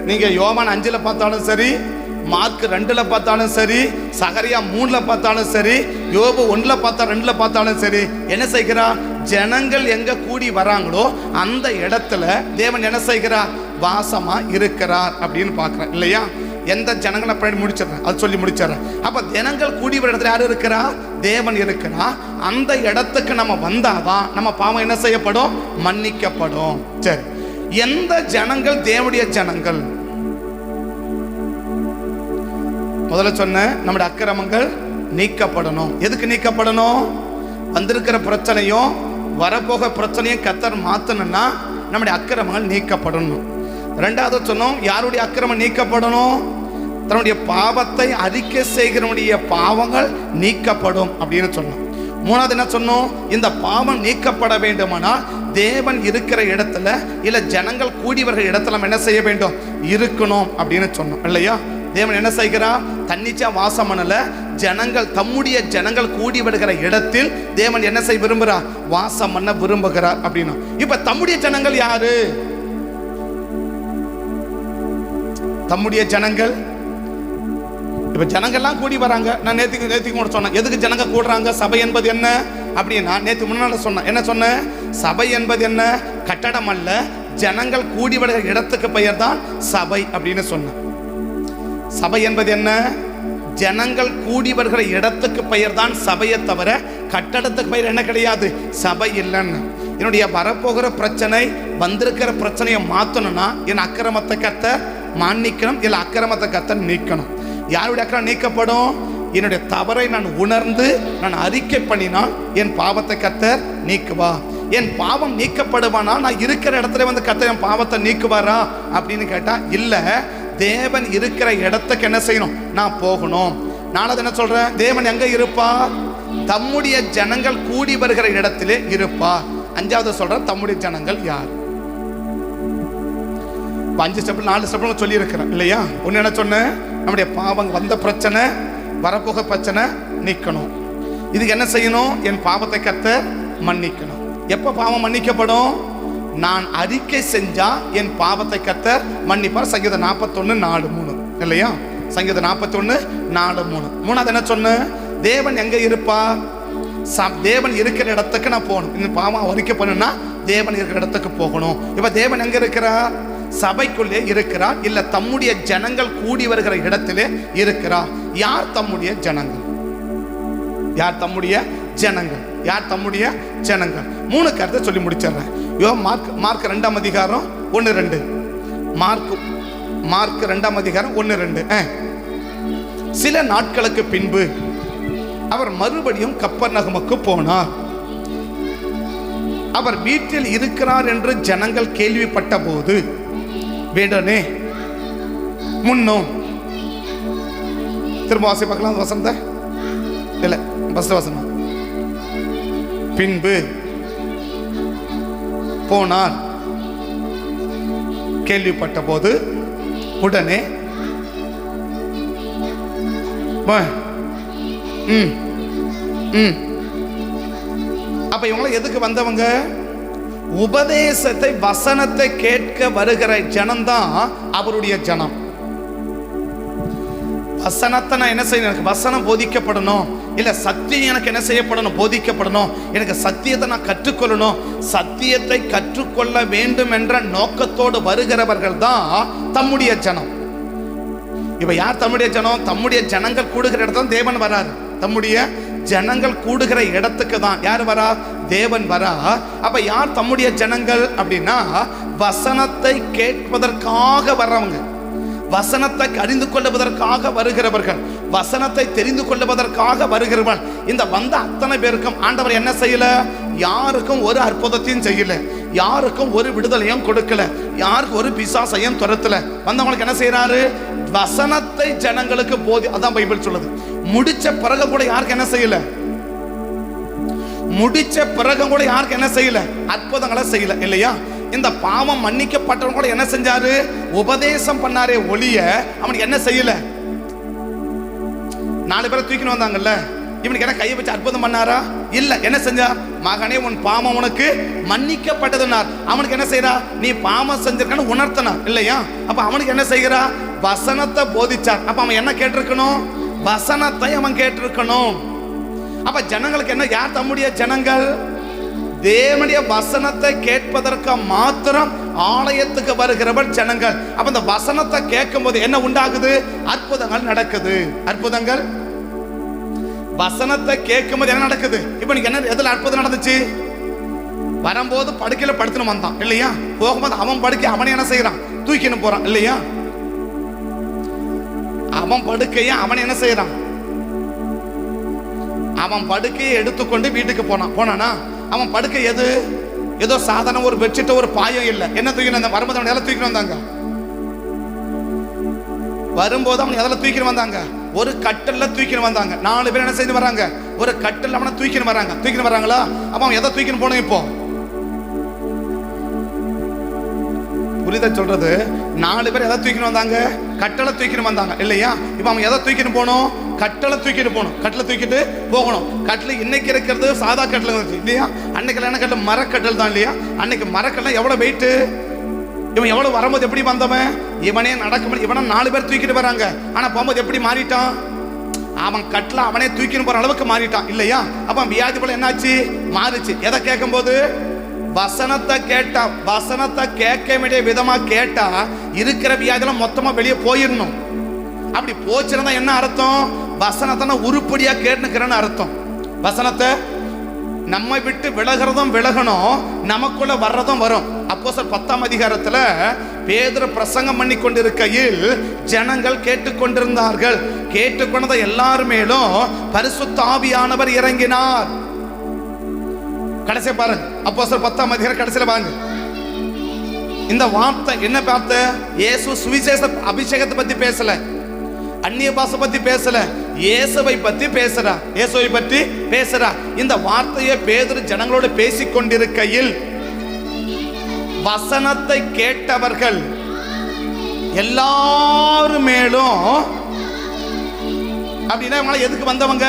நீங்க யோவான் 5 பார்த்தாலும் சரி, மார்க் 2 பார்த்தாலும் சரி, சகரியா 3 பார்த்தாலும் சரி, யோபு 1 பார்த்தா 2 பார்த்தாலும் சரி, என்ன செய்கிறார்? ஜனங்கள் எங்க கூடி வராங்களோ அந்த இடத்துல தேவன் என்ன செய்கிறார்? வாசமா இருக்கிறார் அப்படின்னு பார்க்கிறேன் இல்லையா? எந்த ஜனங்களை முடிச்சிடறேன், அது சொல்லி முடிச்சிடறேன். அப்ப ஜனங்கள் கூடி வர இடத்துல யாரு இருக்கிறா? தேவன் இருக்கிறா. அந்த இடத்துக்கு நம்ம வந்தாதான் நம்ம பாவம் என்ன செய்யப்படும்? மன்னிக்கப்படும். சரி, எந்த ஜனங்கள் தேவனுடைய ஜனங்கள்? முதல்ல சொன்ன நம்முடைய அக்கிரமங்கள் நீக்கப்படணும். எதுக்கு நீக்கப்படணும்? வந்திருக்கிற பிரச்சனையும் வரப்போக பிரச்சனையும் கர்த்தர் மாத்தணும்னா நம்முடைய அக்கிரமங்கள் நீக்கப்படணும். 2வது சொன்னோம், யாருடைய அக்கிரமம் நீக்கப்படணும்? தன்னுடைய பாவத்தை அறிக்கை செய்கிறவனுடைய பாவங்கள் நீக்கப்படும் அப்படின்னு சொன்னோம். 3வது என்ன சொன்னோம்? இந்த பாவம் நீக்கப்பட வேண்டுமானால் தேவன் இருக்கிற இடத்துல இல்ல ஜனங்கள் கூடி வருகிற இடத்துல நம்ம என்ன செய்ய வேண்டும்? இருக்கணும் அப்படின்னு சொன்னோம் இல்லையா? தேவன் என்ன செய்கிறார்? தன்னிச்சா வாசம் பண்ணல, ஜனங்கள் தம்முடைய ஜனங்கள் கூடி வருகிற இடத்தில் தேவன் என்ன செய்ய விரும்புகிறார்? வாசம் பண்ண விரும்புகிறார் அப்படின்னா. இப்ப தம்முடைய ஜனங்கள் யாரு? தம்முடைய ஜனங்கள் இப்ப ஜனங்கள்லாம் கூடி வராங்க. நான் நேத்துக்கு கூட சொன்னேன், எதுக்கு ஜனங்க கூடுறாங்க? சபை என்பது என்ன அப்படின்னா, நேற்று முன்னாடி சொன்னேன். என்ன சொன்னேன்? சபை என்பது என்ன? கட்டடம் அல்ல, ஜனங்கள் கூடி வருகிற இடத்துக்கு பெயர் தான் சபை அப்படின்னு சொன்னேன். சபை என்பது என்ன? ஜனங்கள் கூடி வருகிற இடத்துக்கு பெயர் தான் சபையை தவிர கட்டடத்துக்கு பெயர் என்ன கிடையாது, சபை இல்லைன்னு. என்னுடைய வரப்போகிற பிரச்சனை, வந்திருக்கிற பிரச்சனையை மாற்றணும்னா என் அக்கிரமத்தை கர்த்தர் மன்னிக்கணும், இல்லை அக்கிரமத்தை கர்த்தர் நீக்கணும். யாருடைய அக்கிரமம் நீக்கப்படும்? என்னுடைய தவறை நான் உணர்ந்து நான் அறிக்கை பண்ணினால் என் பாவத்தை கர்த்தர் நீக்குவா. என் பாவம் நீக்கப்படுவானால் நான் இருக்கிற இடத்துல வந்து கர்த்தர் என் பாவத்தை நீக்குவாரா அப்படின்னு கேட்டா இல்லை. தேவன் இருக்கிற இடத்துக்கு என்ன செய்யணும்? நான் போகணும். நான் என்ன சொல்றேன்? தேவன் எங்க இருப்பா? தம்முடைய ஜனங்கள் கூடி வருகிற இடத்திலே இருப்பா. அஞ்சாவது சொல்ற, தம்முடைய ஜனங்கள் யார்? 5 ஸ்டெப் 4 ஸ்டெப் சொல்லி இருக்கிறேன் இல்லையா? ஒன்னு என்ன சொன்னேன்? நம்முடைய பாவம் வந்த பிரச்சனை, வரப்போக பிரச்சனை நீக்கணும். இதுக்கு என்ன செய்யணும்? என் பாவத்தை கர்த்தர் மன்னிக்கணும். எப்ப பாவம் மன்னிக்கப்படும்? நான் அறிக்கை செஞ்சா என் பாவத்தை கர்த்தர் மன்னிப்பார். சங்கீதம் 41:4-3 இல்லையா? சங்கீதம் 41:4-3. மூணாவது என்ன சொன்ன? தேவன் எங்க இருப்பா? தேவன் இருக்கிற இடத்துக்கு நான் போகணும். இந்த பாவம் அறிக்கை பண்ணுனா தேவன் இருக்கிற இடத்துக்கு போகணும். இப்ப தேவன் எங்க இருக்கிறார்? சபைக்குள்ளே இருக்கிறார், இல்ல தம்முடைய ஜனங்கள் கூடி வருகிற இடத்திலே இருக்கிறார். யார் தம்முடைய ஜனங்கள்? யார் தம்முடைய ஜனங்கள்? யார் தம்முடைய ஜனங்கள்? 3 கருத்தை சொல்லி முடிச்சிடுறேன். மார்க் 2ஆம் அதிகாரம் 1-2. மார்க் 2ஆம் அதிகாரம் 1-2. சில நாட்களுக்கு பின்பு அவர் மறுபடியும் கப்பர்நகமுக்கு போனார். அவர் வீட்டில் இருக்கிறார் என்று ஜனங்கள் கேள்விப்பட்ட போது வேண்டனே முன்னோம். திரும்ப வாசி பார்க்கலாம். வசந்த இல்ல ஃபர்ஸ்ட் வசனம். பின்பு போனார், கேள்விப்பட்ட போது உடனே அப்ப இவங்க எதுக்கு வந்தவங்க? உபதேசத்தை, வசனத்தை கேட்க வருகிற ஜனம்தான் அவருடைய ஜனம். வசனத்தை நான் என்ன செய்யணும்? எனக்கு வசனம் போதிக்கப்படணும், இல்ல சத்தியம் எனக்கு என்ன செய்யப்படணும்? போதிக்கப்படணும். எனக்கு சத்தியத்தை நான் கற்றுக்கொள்ளணும். சத்தியத்தை கற்றுக்கொள்ள வேண்டும் என்ற நோக்கத்தோடு வருகிறவர்கள் தான் தம்முடைய ஜனம். இப்ப யார் தம்முடைய ஜனம்? தம்முடைய ஜனங்கள் கூடுகிற இடத்துல தேவன் வராரு. தம்முடைய ஜனங்கள் கூடுகிற இடத்துக்கு தான் யார் வரா? தேவன் வரா. அப்ப யார் தம்முடைய ஜனங்கள் அப்படின்னா, வசனத்தை கேட்பதற்காக வர்றவங்க, வசனத்தை அறிந்து கொள்வதற்காக வருகிறவர்கள், வசனத்தை தெரிந்து கொள்வதற்காக வருகிறவர்கள். இந்த வந்த அத்தனை பேருக்கும் ஆண்டவர் என்ன செய்யல? யாருக்கும் ஒரு அற்புதத்தையும் செய்யல, யாருக்கும் ஒரு விடுதலையும் கொடுக்கல, யாருக்கும் ஒரு பிசாசையும் துரத்தல. வந்தவங்களுக்கு என்ன செய்யறாரு? வசனத்தை ஜனங்களுக்கு போதி. அதான் பைபிள் சொல்லுது. முடிச்ச பிறகு கூட யாருக்கு என்ன செய்யல? முடிச்ச பிறகு கூட யாருக்கு என்ன செய்யல? அற்புதங்களை செய்யல இல்லையா? இந்த பாவம் மன்னிக்கப்பட்டவங்க கூட என்ன செஞ்சாரு? உபதேசம் பண்ணாரே ஒழிய அவனுக்கு என்ன செய்யல? 4 பேரை தூக்கின்னு வந்தாங்கல்ல, இவனுக்கு என்ன கையை வச்சு அற்புதம் பண்ணாரா? இல்ல. என்ன செஞ்சா? மகனே உன் பாவம் உனக்கு மன்னிக்கப்பட்டதுனார். அவனுக்கு என்ன செய்யறா? நீ பாவம் செஞ்சிருக்கான்னு உணர்த்தினார் இல்லையா? அப்ப அவனுக்கு என்ன செய்கிறா? வசனத்தை போதிச்சார். அப்ப அவன் என்ன கேட்டிருக்கணும்? வசனத்தை அவன் கேட்டிருக்கணும். அப்ப ஜனங்களுக்கு என்ன? யார் தம்முடைய ஜனங்கள்? தேவனுடைய வசனத்தை கேட்பதற்கு மாத்திரம் ஆலயத்துக்கு வருகிறவர் ஜனங்கள். அப்ப இந்த வசனத்தை கேட்கும் போது என்ன உண்டாகுது? அற்புதங்கள் நடக்குது. அற்புதங்கள் வசனத்தை கேட்கும் போது என்ன நடக்குது? இப்ப நீங்க என்ன, எதுல அற்புதம் நடந்துச்சு? வரும்போது படுக்கையில படுத்துன்னு வந்தான் இல்லையா? போகும்போது அவன் படுக்கை அவனை என்ன செய்யறான்? தூக்கின்னு போறான் இல்லையா? அவன் படுக்கைய அவன் என்ன செய்யறான்? அவன் படுக்கையை எடுத்துக்கொண்டு வீட்டுக்கு போனானா? அவன் படுக்கை எது? ஏதோ சாதாரண ஒரு பெட்ஷீட், ஒரு பாயம் இல்ல. என்ன தூக்கிட்டு வந்தாங்க? வரும்போது அவன் எல்லாம் தூக்கிட்டு வந்தாங்க. வரும்போது அவன் எதில் தூக்கிட்டு வந்தாங்க? ஒரு கட்டல்ல தூக்கிட்டு வந்தாங்க. 4 பேர் என்ன செய்து வராங்க? ஒரு கட்டல் அவனை தூக்கிட்டு வராங்க. தூக்கிட்டு வராங்களா? அப்ப அவன் எதை தூக்கிட்டு போனோம்? இப்போ புரியுதா சொல்றது? 4 பேர் எதை தூக்கிட்டு வந்தாங்க? கட்டளை தூக்கிட்டு வந்தாங்க இல்லையா? இப்ப அவன் எதை தூக்கிட்டு போனோம்? கட்டளை தூக்கிட்டு போகணும். கட்டளை தூக்கிட்டு போகணும். கட்டில் இன்னைக்கு இருக்கிறது சாதா கட்டில் இல்லையா? அன்னைக்கு என்ன கட்டில்? மரக்கட்டல் தான் இல்லையா? அன்னைக்கு மரக்கட்டல் எவ்வளவு வெயிட்? இவன் எவ்வளவு வரும்போது எப்படி வந்தவன்? இவனே நடக்க முடியும், இவனை 4 பேர் தூக்கிட்டு வராங்க. ஆனா போகும்போது எப்படி மாறிட்டான்? அவன் கட்டல அவனே தூக்கின்னு போற அளவுக்கு மாறிட்டான் இல்லையா? அப்ப வியாதி போல என்னாச்சு? மாறுச்சு. எதை கேட்கும் போது? வசனத்தை கேட்டா. வசனத்தை கேட்க வேண்டிய விதமா கேட்டா இருக்கிற வியாதியெல்லாம் மொத்தமா வெளியே போயிடணும். அப்படி போச்சுன்னா என்ன அர்த்தம்? வசனத்தை உருப்படியா கேட்டுக்கிறேன்னு அர்த்தம். வசனத்தை நம்மை விட்டு விலகிறதும் விலகணும், நமக்குள்ள வர்றதும் வரும். அப்போஸ்தலர் 10ஆம் அதிகாரத்துல பேதுரு பிரசங்கம் பண்ணி கொண்டிருக்கையில் ஜனங்கள் கேட்டுக்கொண்டிருந்தார்கள். கேட்டுக்கொண்டதை எல்லாரும் மேலும் பரிசுத்த ஆவியானவர் இறங்கினார். கடைசி பாருங்க, அப்போஸ்தலர் 10ஆம் அதிகாரம் கடைசியில பாருங்க. இந்த வார்த்தை என்ன வார்த்தை? இயேசு சுவிசேஷ அபிஷேகத்தை பத்தி பேசல, அந்நிய பாஷை பத்தி பேசல, இயேசுவை பத்தி பேசுறா. இயேசுவை பற்றி பேசுறா. இந்த வார்த்தையை பேதுரு ஜனங்களோடு பேசிக் கொண்டிருக்கையில் வசனத்தை கேட்டவர்கள் எல்லாரும் மேலும், அப்படின்னா இவங்க எதுக்கு வந்தவங்க?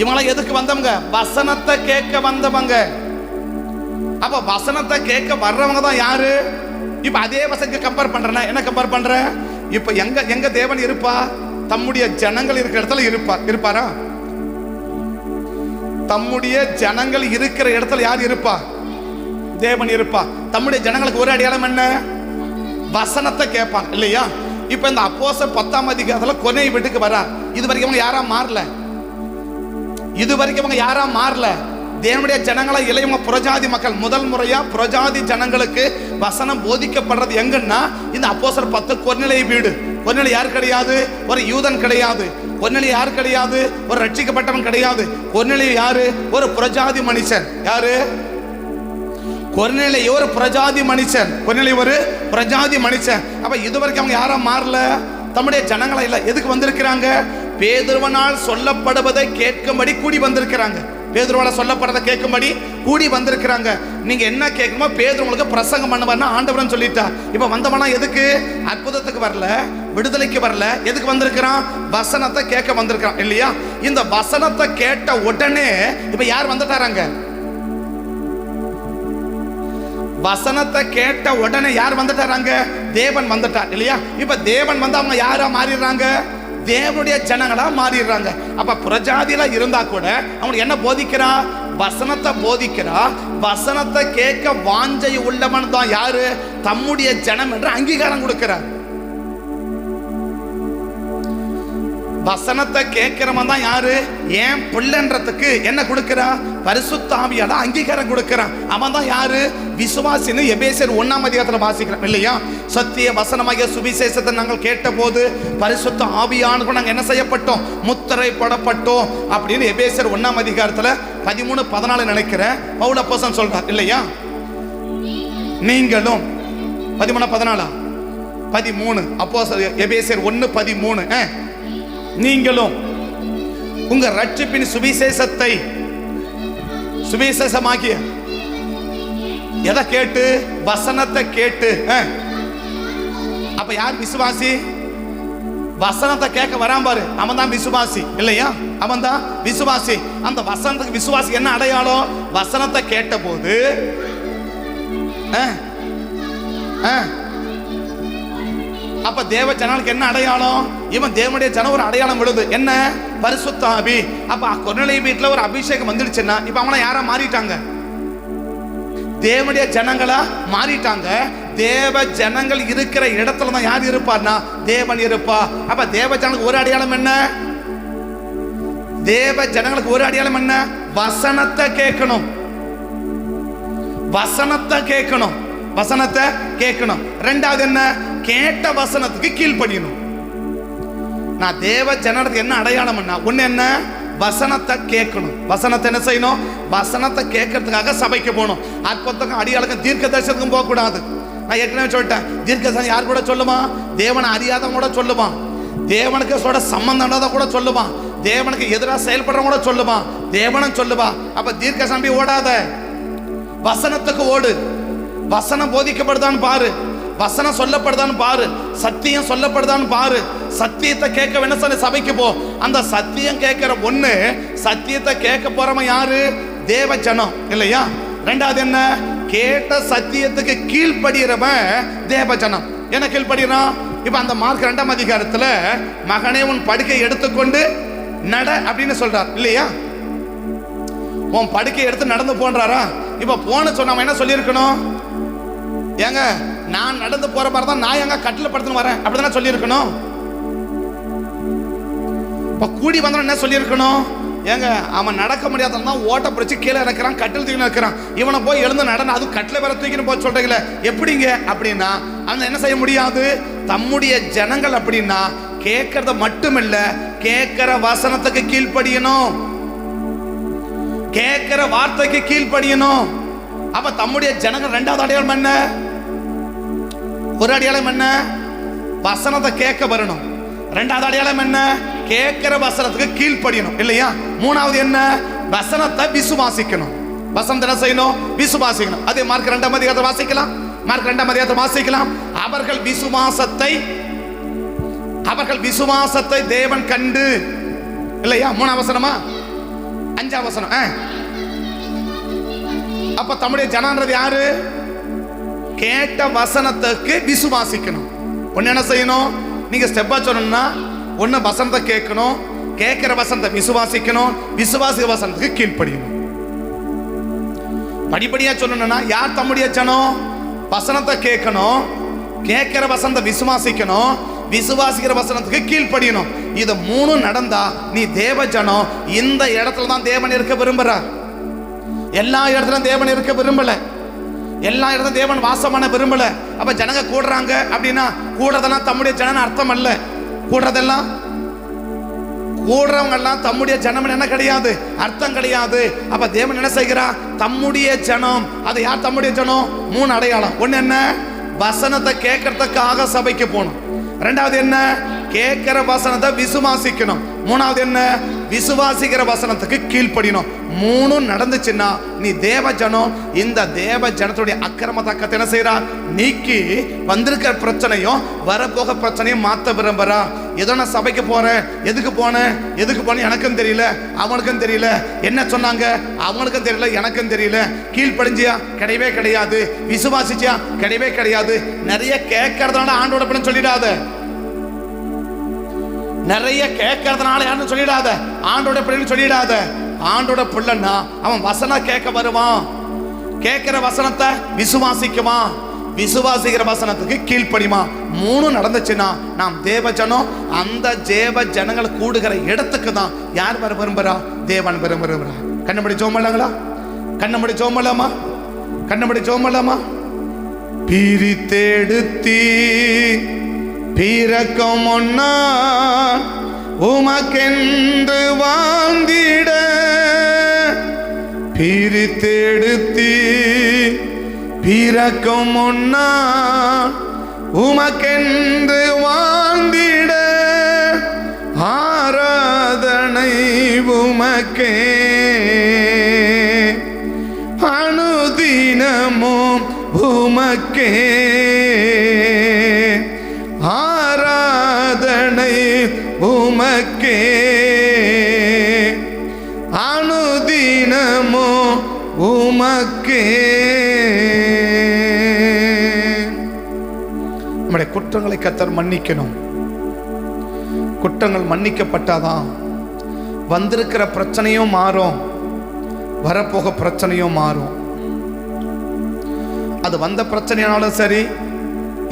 இவங்கள எதுக்கு வந்தவங்க? வசனத்தை கேட்க வந்தவங்க. அப்ப வசனத்தை கேட்க வர்றவங்க தான் யாரு? இப்ப அதே வசனத்தை கம்பேர் பண்றேன். என்ன கம்பேர் பண்ற? இப்ப எங்க தேவன் இருப்பா? தம்முடைய ஜனங்கள் இருக்கிற இடத்துல இருப்பாரா? தம்முடைய ஜனங்கள் இருக்கிற இடத்துல யார் இருப்பா? தேவன் இருப்பா. தம்முடைய ஜனங்களுக்கு ஒரு அடையாளம் என்ன? வசனத்தை கேட்பாங்க இல்லையா? இப்ப இந்த அப்போஸ்தலர் 10ஆம் அதிகாரத்துல கொனை வீட்டுக்கு வரா. இது வரைக்கும் அவங்க யாரா மாறல. இது வரைக்கும் அவங்க யாரா மாறல. தேவனுடைய ஜனங்களை இளைய புறஜாதி மக்கள் முதல் முறையா புறஜாதி ஜனங்களுக்கு வசனம் போதிக்கப்படுறது எங்கன்னா இந்த அப்போஸ்தலர் 10 கொர்நேலிய வீடு. கொர்நேலிய யார் கிடையாது? ஒரு யூதன் கிடையாது. கொர்நேலிய யார் கிடையாது? ஒரு ரட்சிக்கப்பட்டவன் கிடையாது. கொர்நேலிய யாரு? ஒரு புறஜாதி மனுஷன். யாரு? கொர்நேலிய ஒரு புறஜாதி மனுஷன். கொர்நேலிய ஒரு புறஜாதி மனுஷன். அப்ப இதுவரைக்கும் அவங்க யாரா மாறல. தம்முடைய ஜனங்களை இல்ல. எதுக்கு வந்திருக்கிறாங்க? பேதுருவனால் சொல்லப்படுவதை கேட்கும்படி கூடி வந்திருக்கிறாங்க. பேதுருவால சொல்லப்படுறதை கேட்கும்படி கூடி வந்திருக்கிறாங்க. நீங்க என்ன கேட்கணுமோ பேதுரு உங்களுக்கு பிரசங்கம் பண்ணுவார்னா ஆண்டவரன் சொல்லிட்டா. இப்ப வந்தவனா எதுக்கு? அற்புதத்துக்கு வரல, விடுதலைக்கு வரல. எதுக்கு வந்திருக்கிறான்? வசனத்தை கேட்க வந்திருக்கிறான் இல்லையா? இந்த வசனத்தை கேட்ட உடனே இப்ப யார் வந்துட்டாராங்க? வசனத்தை கேட்ட உடனே யார் வந்துட்டாராங்க? தேவன் வந்துட்டார் இல்லையா? இப்ப தேவன் வந்து அவங்க யாரா மாறிடுறாங்க? தேவனுடைய ஜனங்களா மாறிடுறாங்க. அப்ப புறஜாதியில இருந்தா கூட அவங்களுக்கு என்ன போதிக்கிறா? வசனத்தை போதிக்கிறா. வசனத்தை கேட்க வாஞ்சை உள்ளவன் தான் யாரு? தம்முடைய ஜனம் என்று அங்கீகாரம் கொடுக்கிறார். வசனத்தை கேட்கிறவன் தான் யாரு? ஏன் பிள்ளைன்றதுக்கு என்ன கொடுக்கிறா? பரிசுத்த ஆவியால அங்கீகாரம் கொடுக்கிறான். அவன் தான் யாரு? விசுவாசின்னு எபேசியர் 1ஆம் அதிகாரத்தில் வாசிக்கிறோம் இல்லையா? சத்திய வசனமாகிய சுவிசேஷத்தை நாங்கள் கேட்ட போது பரிசுத்த ஆவியானவர்கள் நாங்கள் என்ன செய்யப்பட்டோம்? முத்திரை போடப்பட்டோம் அப்படின்னு எபேசியர் 1ஆம் அதிகாரத்தில் 13-14 நினைக்கிறேன் பவுல் அப்போஸ்தலன் சொல்றார் இல்லையா? நீங்களும் 13-14 13 அப்போஸ்தலர் எபேசியர் 1:13 நீங்களும் உங்க ரட்சிப்பின் சுவிசேஷத்தை சுவிசேஷமாகிய எதை கேட்டு? வசனத்தை கேட்டு. அப்ப யார் விசுவாசி? வசனத்தை கேட்க வரான் பாரு, அவன் தான் விசுவாசி இல்லையா? அவன் தான் விசுவாசி. அந்த வசனத்துக்கு விசுவாசி என்ன அடையாளம்? வசனத்தை கேட்ட போது அப்ப தேவ ஜனங்களுக்கு என்ன அடையாளம்? இவன் தேவனுடைய ஜனம் ஒரு அடையாளம் விடுது. என்ன? பரிசுத்த ஆவி. அப்ப கொர்நேலிய வீட்டுல ஒரு அபிஷேகம் வந்துடுச்சுன்னா இப்ப அவங்கள யாரா மாறிட்டாங்க? தேவனுடைய ஜனங்களா மாறிட்டாங்க. தேவ ஜனங்கள் இருக்கிற இடத்துல தான் யார் இருப்பார்னா தேவன் இருப்பா. அப்ப தேவ ஜனங்களுக்கு ஒரு அடையாளம் என்ன? தேவ ஜனங்களுக்கு ஒரு அடையாளம் என்ன? வசனத்தை கேட்கணும். வசனத்தை கேட்கணும். வசனத்தை கேட்கணும். ரெண்டாவது என்ன? கேட்ட வசனத்துக்கு கீழ்ப்படியணும். நான் தேவ ஜனத்துக்கு என்ன அடையாளம்னா ஒண்ணு என்ன? வசனத்தை கேட்கணும். வசனத்தை என்ன செய்யணும்? வசனத்தை கேட்கறதுக்காக சபைக்கு போகணும். அற்புதத்துக்கும் அடியாளுக்கும் தீர்க்க தரிசனத்துக்கும் போக கூடாது. நான் ஏற்கனவே சொல்லிட்டேன், தீர்க்க தரிசனம் யார் கூட சொல்லுவான்? தேவனை அறியாதவங்க கூட சொல்லுவான். தேவனுக்கு சொல்ற சம்பந்தம் கூட சொல்லுவான். தேவனுக்கு எதிராக செயல்படுறவங்க கூட சொல்லுவான். தேவனும் சொல்லுவா. அப்ப தீர்க்க சம்பி ஓடாத, வசனத்துக்கு ஓடு. வசனம் போதிக்கப்படுதான்னு பாரு, வசனம் சொல்லப்படுதான்னு பாரு, சத்தியம் சொல்லப்படுதான்னு பாரு. சத்தியத்தை கேட்க வேணும் சொல்லி சபைக்கு போ. அந்த சத்தியம் கேட்கிற ஒண்ணு, சத்தியத்தை கேட்க போறவன் யாரு? தேவ ஜனம் இல்லையா? ரெண்டாவது என்ன? கேட்ட சத்தியத்துக்கு கீழ்ப்படுகிறவன் தேவஜனம். என்ன கீழ்ப்படுகிறான்? இப்ப அந்த மார்க் 2ஆம் அதிகாரத்துல மகனே உன் படுக்கை எடுத்துக்கொண்டு நட அப்படின்னு சொல்றார் இல்லையா? உன் படுக்கை எடுத்து நடந்து போன்றாரா? இப்ப போன சொன்ன என்ன சொல்லியிருக்கணும்? ஏங்க நான் நடந்து போற மாதிரி தான் நான் எங்க கட்டில படுத்துன்னு வரேன் அப்படிதானே சொல்லியிருக்கணும். இப்ப கூடி வந்தவன் என்ன சொல்லியிருக்கணும்? ஏங்க அவன் நடக்க முடியாதான் ஓட்ட பிடிச்சி கீழே இருக்கிறான், கட்டில் தூக்கி இருக்கிறான், இவனை போய் எழுந்து நடன அது கட்டில வேற தூக்கின்னு போய் சொல்றீங்களே எப்படிங்க அப்படின்னா அவன் என்ன செய்ய முடியாது. தம்முடைய ஜனங்கள் அப்படின்னா கேட்கறத மட்டுமில்ல, கேட்கிற வசனத்துக்கு கீழ்ப்படியணும், கேட்கிற வார்த்தைக்கு கீழ்ப்படியணும். அப்ப தம்முடைய ஜனங்கள் 2வது அடையாளம் என்ன? ஒரு அடையாளம் என்ன? வசனத்தை கேட்க வரணும். 2வது அடையாளம் என்ன? கேட்கிற வசனத்துக்கு கீழ்ப்படியணும் இல்லையா? 3வது என்ன? வசனத்தை விசுவாசிக்கணும். வசனத்தை என்ன செய்யணும்? விசுவாசிக்கணும். அதே மார்க் 2ஆம் அதிகாரத்தை வாசிக்கலாம். மார்க் 2ஆம் அதிகாரத்தை வாசிக்கலாம். அவர்கள் விசுவாசத்தை தேவன் கண்டு இல்லையா? 3ஆம் வசனமா 5ஆம் வசனம். அப்ப தம்முடைய ஜனன்றது யாரு? கேட்ட வசனத்துக்கு விசுவாசிக்கணும். ஒன்னு என்ன செய்யணும்? நீங்க ஸ்டெப்பா சொல்லணும்னா ஒன்னு வசனத்தை கேட்கணும், கேட்கிற வசனத்தை விசுவாசிக்கணும், விசுவாசிக்கிற வசனத்துக்கு கீழ்ப்படியணும். படிப்படியா சொல்லணும்னா யார் தம்முடைய ஜனம்? வசனத்தை கேட்கணும், கேட்கிற வசனத்தை விசுவாசிக்கணும், விசுவாசிக்கிற வசனத்துக்கு கீழ்ப்படியணும். இது 3 நடந்தா நீ தேவ ஜனம். இந்த இடத்துல தான் தேவன் இருக்க விரும்புறார். எல்லா இடத்துலயும் தேவன் இருக்க விரும்பல, எல்லா இடத்துல தேவன் வாசம் பண்ண விரும்பல. அப்ப ஜனங்க கூடுறாங்க அப்படின்னா கூடுறதெல்லாம் தம்முடைய ஜனம் அர்த்தம் அல்ல. கூடுறதெல்லாம் கூடுறவங்க எல்லாம் தம்முடைய ஜனம் என்ன கிடையாது, அர்த்தம் கிடையாது. அப்ப தேவன் என்ன செய்கிறார்? தம்முடைய ஜனம். அது யார் தம்முடைய ஜனம்? 3 அடையாளம். ஒன்னு என்ன? வசனத்தை கேட்கறதுக்காக சபைக்கு போகணும். 2வது என்ன? கேட்கிற வசனத்தை விசுவாசிக்கணும். 3வது என்ன? விசுவாசிக்கிற வசனத்துக்கு கீழ்ப்படியணும். 3 நடந்துச்சுன்னா நீ தேவ ஜனம். இந்த தேவ ஜனத்துடைய அக்கிரமத்தை கர்த்தர் என்ன செய்றார்? நீக்கி வந்திருக்கிற பிரச்சனையும் வரப்போக பிரச்சனையும் மாத்த விரும்புறா. ஏதோ நான் சபைக்கு போறேன், எதுக்கு போனேன் எனக்கும் தெரியல, அவனுக்கும் தெரியல, என்ன சொன்னாங்க அவனுக்கும் தெரியல, எனக்கும் தெரியல. கீழ்ப்படிஞ்சியா? கிடையவே கிடையாது. விசுவாசிச்சியா? கிடையவே கிடையாது. நிறைய கேட்கறதுனால ஆண்டோட பிள்ளை சொல்லிடாத. நிறைய கேட்கறதுனால யாருன்னு சொல்லிடாத, ஆண்டோட பிள்ளைன்னு சொல்லிடாத. ஆண்டோட பிள்ளைன்னா அவன் வசனம் கேட்க வருவான், கேட்கிற வசனத்தை விசுவாசிக்குவான், விசுவாசிக்கிற வசனத்துக்கு கீழ்ப்படிமா. 3 நடந்துச்சுன்னா நாம் தேவ ஜனம். அந்த தேவ ஜனங்கள் கூடுகிற இடத்துக்கு தான் யார் வர விரும்புறா? தேவன் விரும்புறா. கண்ணபடி ஜோமலாங்களா? கண்ணபடி ஜோமலாமா? கண்ணபடி ஜோமலாமா? பிரித்தெடுத்தீ பிறக்கும் முன்னா உமக்கென்று வாழ்ந்திட, பிரித்தெடுத்தீ பிறக்கும் முன்னா உமக்கென்று வாழ்ந்திட, ஆராதனை உமக்கே அனுதினமும் உமக்கே, ஆராதனை உமக்கே அனுதினமும் உமக்கே. நம்முடைய குற்றங்களை கர்த்தர் மன்னிக்கணும். குற்றங்கள் மன்னிக்கப்பட்டாதான் வந்திருக்கிற பிரச்சனையும் மாறும், வரப்போக பிரச்சனையும் மாறும். அது வந்த பிரச்சனையானாலும் சரி,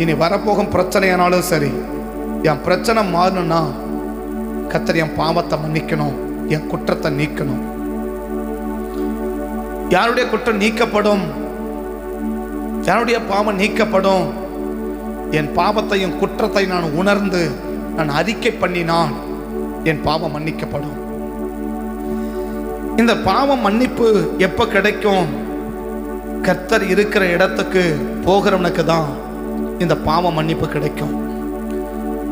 இனி வரப்போகும் பிரச்சனையானாலும் சரி, என் பிரச்சனை மாறணும்னா கர்த்தர் என் பாவத்தை மன்னிக்கணும், என் குற்றத்தை நீக்கணும். யாருடைய குற்றம் நீக்கப்படும்? யாருடைய பாவம் நீக்கப்படும்? என் பாவத்தையும் குற்றத்தை நான் உணர்ந்து நான் அறிக்கை பண்ணினால் என் பாவம் மன்னிக்கப்படும். இந்த பாவம் மன்னிப்பு எப்ப கிடைக்கும்? கர்த்தர் இருக்கிற இடத்துக்கு போகிறவனுக்கு தான் இந்த பாவ மன்னிப்பு கிடைக்கும்.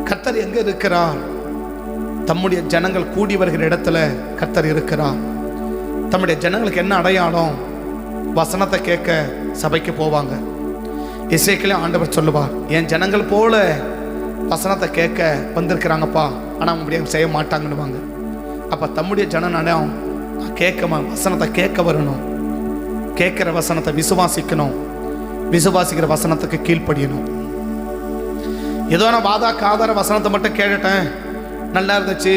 கர்த்தர் எங்க இருக்கிறார்? தம்முடைய ஜனங்கள் கூடி வருகிற இடத்துல கர்த்தர் இருக்கிறார். தம்முடைய ஜனங்களுக்கு என்ன அடையாளம்? வசனத்தை கேட்க சபைக்கு போவாங்க. எசேக்கியேலே ஆண்டவர் சொல்லுவார், என் ஜனங்கள் போல வசனத்தை கேட்க வந்திருக்கிறாங்கப்பா, ஆனால் அவங்க அப்படியே செய்ய மாட்டாங்கன்னுவாங்க. அப்போ தம்முடைய ஜனம் அடையாளம் கேட்க, வசனத்தை கேட்க வரணும், கேட்கிற வசனத்தை விசுவாசிக்கணும். விசுவாசிக்கிற வசனத்துக்கு கீழ்ப்படியணும். ஏதோ நான் வாதா காதார வசனத்தை மட்டும் கேட்டுட்டேன், நல்லா இருந்துச்சு,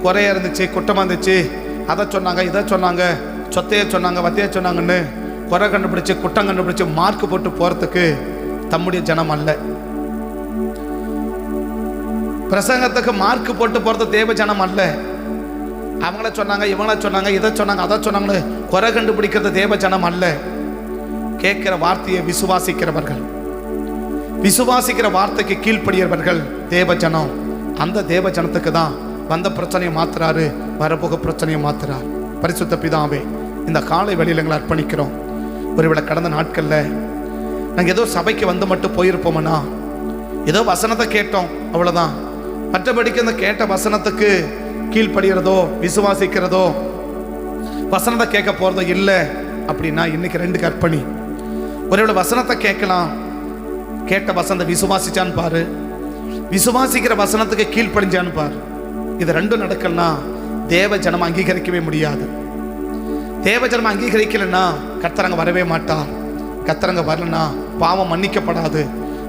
குறைய இருந்துச்சு, குற்றமாக இருந்துச்சு, அதை சொன்னாங்க, இதை சொன்னாங்க, சொத்தைய சொன்னாங்க, வத்தைய சொன்னாங்கன்னு குறை கண்டுபிடிச்சு குற்றம் கண்டுபிடிச்சு மார்க் போட்டு போகிறதுக்கு தம்முடைய ஜனம் அல்ல. பிரசங்கத்துக்கு மார்க் போட்டு போகிறது தேவ ஜனம் அல்ல. அவங்கள சொன்னாங்க, இவங்கள சொன்னாங்க, இதை சொன்னாங்க, அதை சொன்னாங்கன்னு குறை கண்டுபிடிக்கிறது தேவ ஜனம் அல்ல. கேட்கிற வார்த்தையை விசுவாசிக்கிறவர்கள், விசுவாசிக்கிற வார்த்தைக்கு கீழ்ப்படியவர்கள் தேவ ஜனம். அந்த தேவ ஜனத்துக்கு தான் வந்த பிரச்சனையை மாத்துறாரு, வரப்போக பிரச்சனையை மாத்துறார். பரிசுத்த பிதாவே, இந்த காலை வெளியில் எங்களை அர்ப்பணிக்கிறோம். ஒருவேளை கடந்த நாட்களில் நாங்கள் ஏதோ சபைக்கு வந்து மட்டும் போயிருப்போம்னா, ஏதோ வசனத்தை கேட்டோம், அவ்வளோதான். மற்றபடிக்கு அந்த கேட்ட வசனத்துக்கு கீழ்ப்படுகிறதோ விசுவாசிக்கிறதோ வசனத்தை கேட்க போகிறதோ இல்லை அப்படின்னா இன்னைக்கு 2 கற்பனை. ஒருவேளை வசனத்தை கேட்கலாம், கேட்ட வசனத்தை விசுவாசிச்சான்னு பாரு, விசுவாசிக்கிற வசனத்துக்கு கீழ்ப்படிஞ்சான்னு பாரு. இது 2 நடக்கலன்னா தேவ ஜனம் அங்கீகரிக்கவே முடியாது. தேவ ஜனம் அங்கீகரிக்கலைன்னா கர்த்தரங்க வரவே மாட்டார். கர்த்தரங்க வரலன்னா பாவம் மன்னிக்கப்படாது.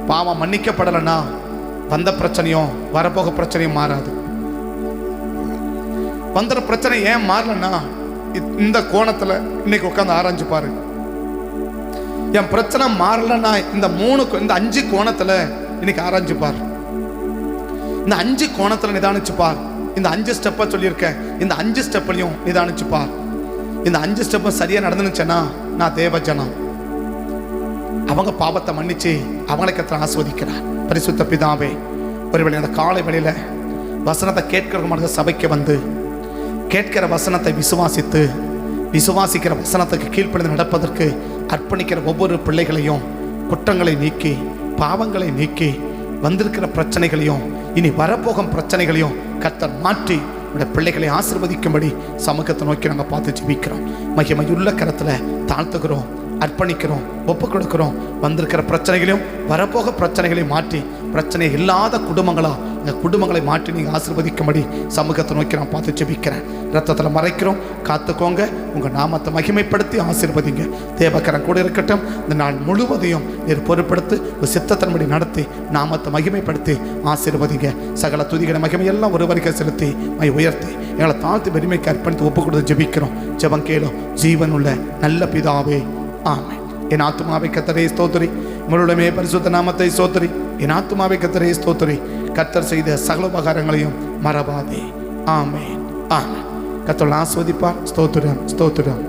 பாவம் மன்னிக்கப்படலைன்னா வந்த பிரச்சனையும் வரப்போக பிரச்சனையும் மாறாது. வந்துற பிரச்சனை ஏன் மாறலன்னா இந்த கோணத்தில் இன்னைக்கு உட்காந்து ஆராய்ஞ்சு பாரு. என் பிரச்சனை மாறலன்னா இந்த 5 கோணத்தில் இன்னைக்கு ஆராய்ஞ்சு பார். இந்த 5 கோணத்தில் நிதானிச்சு பார். இந்த 5 ஸ்டெப்பை சொல்லியிருக்கேன், இந்த 5 ஸ்டெப்லையும் நிதானிச்சு பார். இந்த 5 ஸ்டெப்பும் சரியாக நடந்துச்சுன்னா நான் தேவ ஜனம். அவங்க பாவத்தை மன்னிச்சு அவங்களை கர்த்தர் ஆஸ்வதிக்கிறார். பரிசுத்த பிதாவே, ஒருவேளை அந்த காலை வேளையில் வசனத்தை கேட்கிற சபைக்கு வந்து கேட்கிற வசனத்தை விசுவாசித்து விசுவாசிக்கிற வசனத்துக்கு கீழ்ப்படிந்து நடப்பதற்கு அர்ப்பணிக்கிற ஒவ்வொரு பிள்ளைகளையும் குற்றங்களை நீக்கி பாவங்களை நீக்கி வந்திருக்கிற பிரச்சனைகளையும் இனி வரப்போகும் பிரச்சனைகளையும் கர்த்தர் மாற்றி உடைய பிள்ளைகளை ஆசீர்வதிக்கும்படி சமூகத்தை நோக்கி நாங்கள் பார்த்து ஜெபிக்கிறோம். மகிமையுள்ள கரத்தில் தாழ்த்துக்கிறோம், அர்ப்பணிக்கிறோம், ஒப்பு கொடுக்கிறோம். வந்திருக்கிற பிரச்சனைகளையும் வரப்போக பிரச்சனைகளையும் மாற்றி பிரச்சனை இல்லாத குடும்பங்களா இந்த குடும்பங்களை மாற்றி நீங்கள் ஆசீர்வதிக்கும்படி சமூகத்தை நோக்கி நான் பார்த்து ஜெபிக்கிறேன். ரத்தத்தில் மறைக்கிறோம், காத்துக்கோங்க. உங்கள் நாமத்தை மகிமைப்படுத்தி ஆசீர்வதிங்க. தேவக்கரம் கூட இருக்கட்டும். இந்த நாள் முழுவதையும் நீர் பொறுப்படுத்தி ஒரு சித்தத்தின்படி நடத்தி நாமத்தை மகிமைப்படுத்தி ஆசீர்வதிங்க. சகல துதிகளை மகிமையெல்லாம் ஒருவருக்கு செலுத்தி உயர்த்தி எங்களை தாழ்த்து பெருமைக்கு அர்ப்பணித்து ஒப்பு கொடுத்து ஜெபிக்கிறோம். ஜெபம் கேளும் ஜீவனுள்ள நல்ல பிதாவே, ஆமென். என் ஆத்துமாவை கர்த்தரே ஸ்தோத்திரி, உங்களுடைய பரிசுத்த நாமத்தை ஸ்தோத்திரி. என் ஆத்துமாவை கர்த்தரே ஸ்தோத்திரி, கர்த்தர் செய்த சகல உபகாரங்களையும் மறவாதே. ஆமென், ஆமென். கர்த்தர் ஆசீர்வதிப்பார். ஸ்தோத்திரம், ஸ்தோத்திரம்.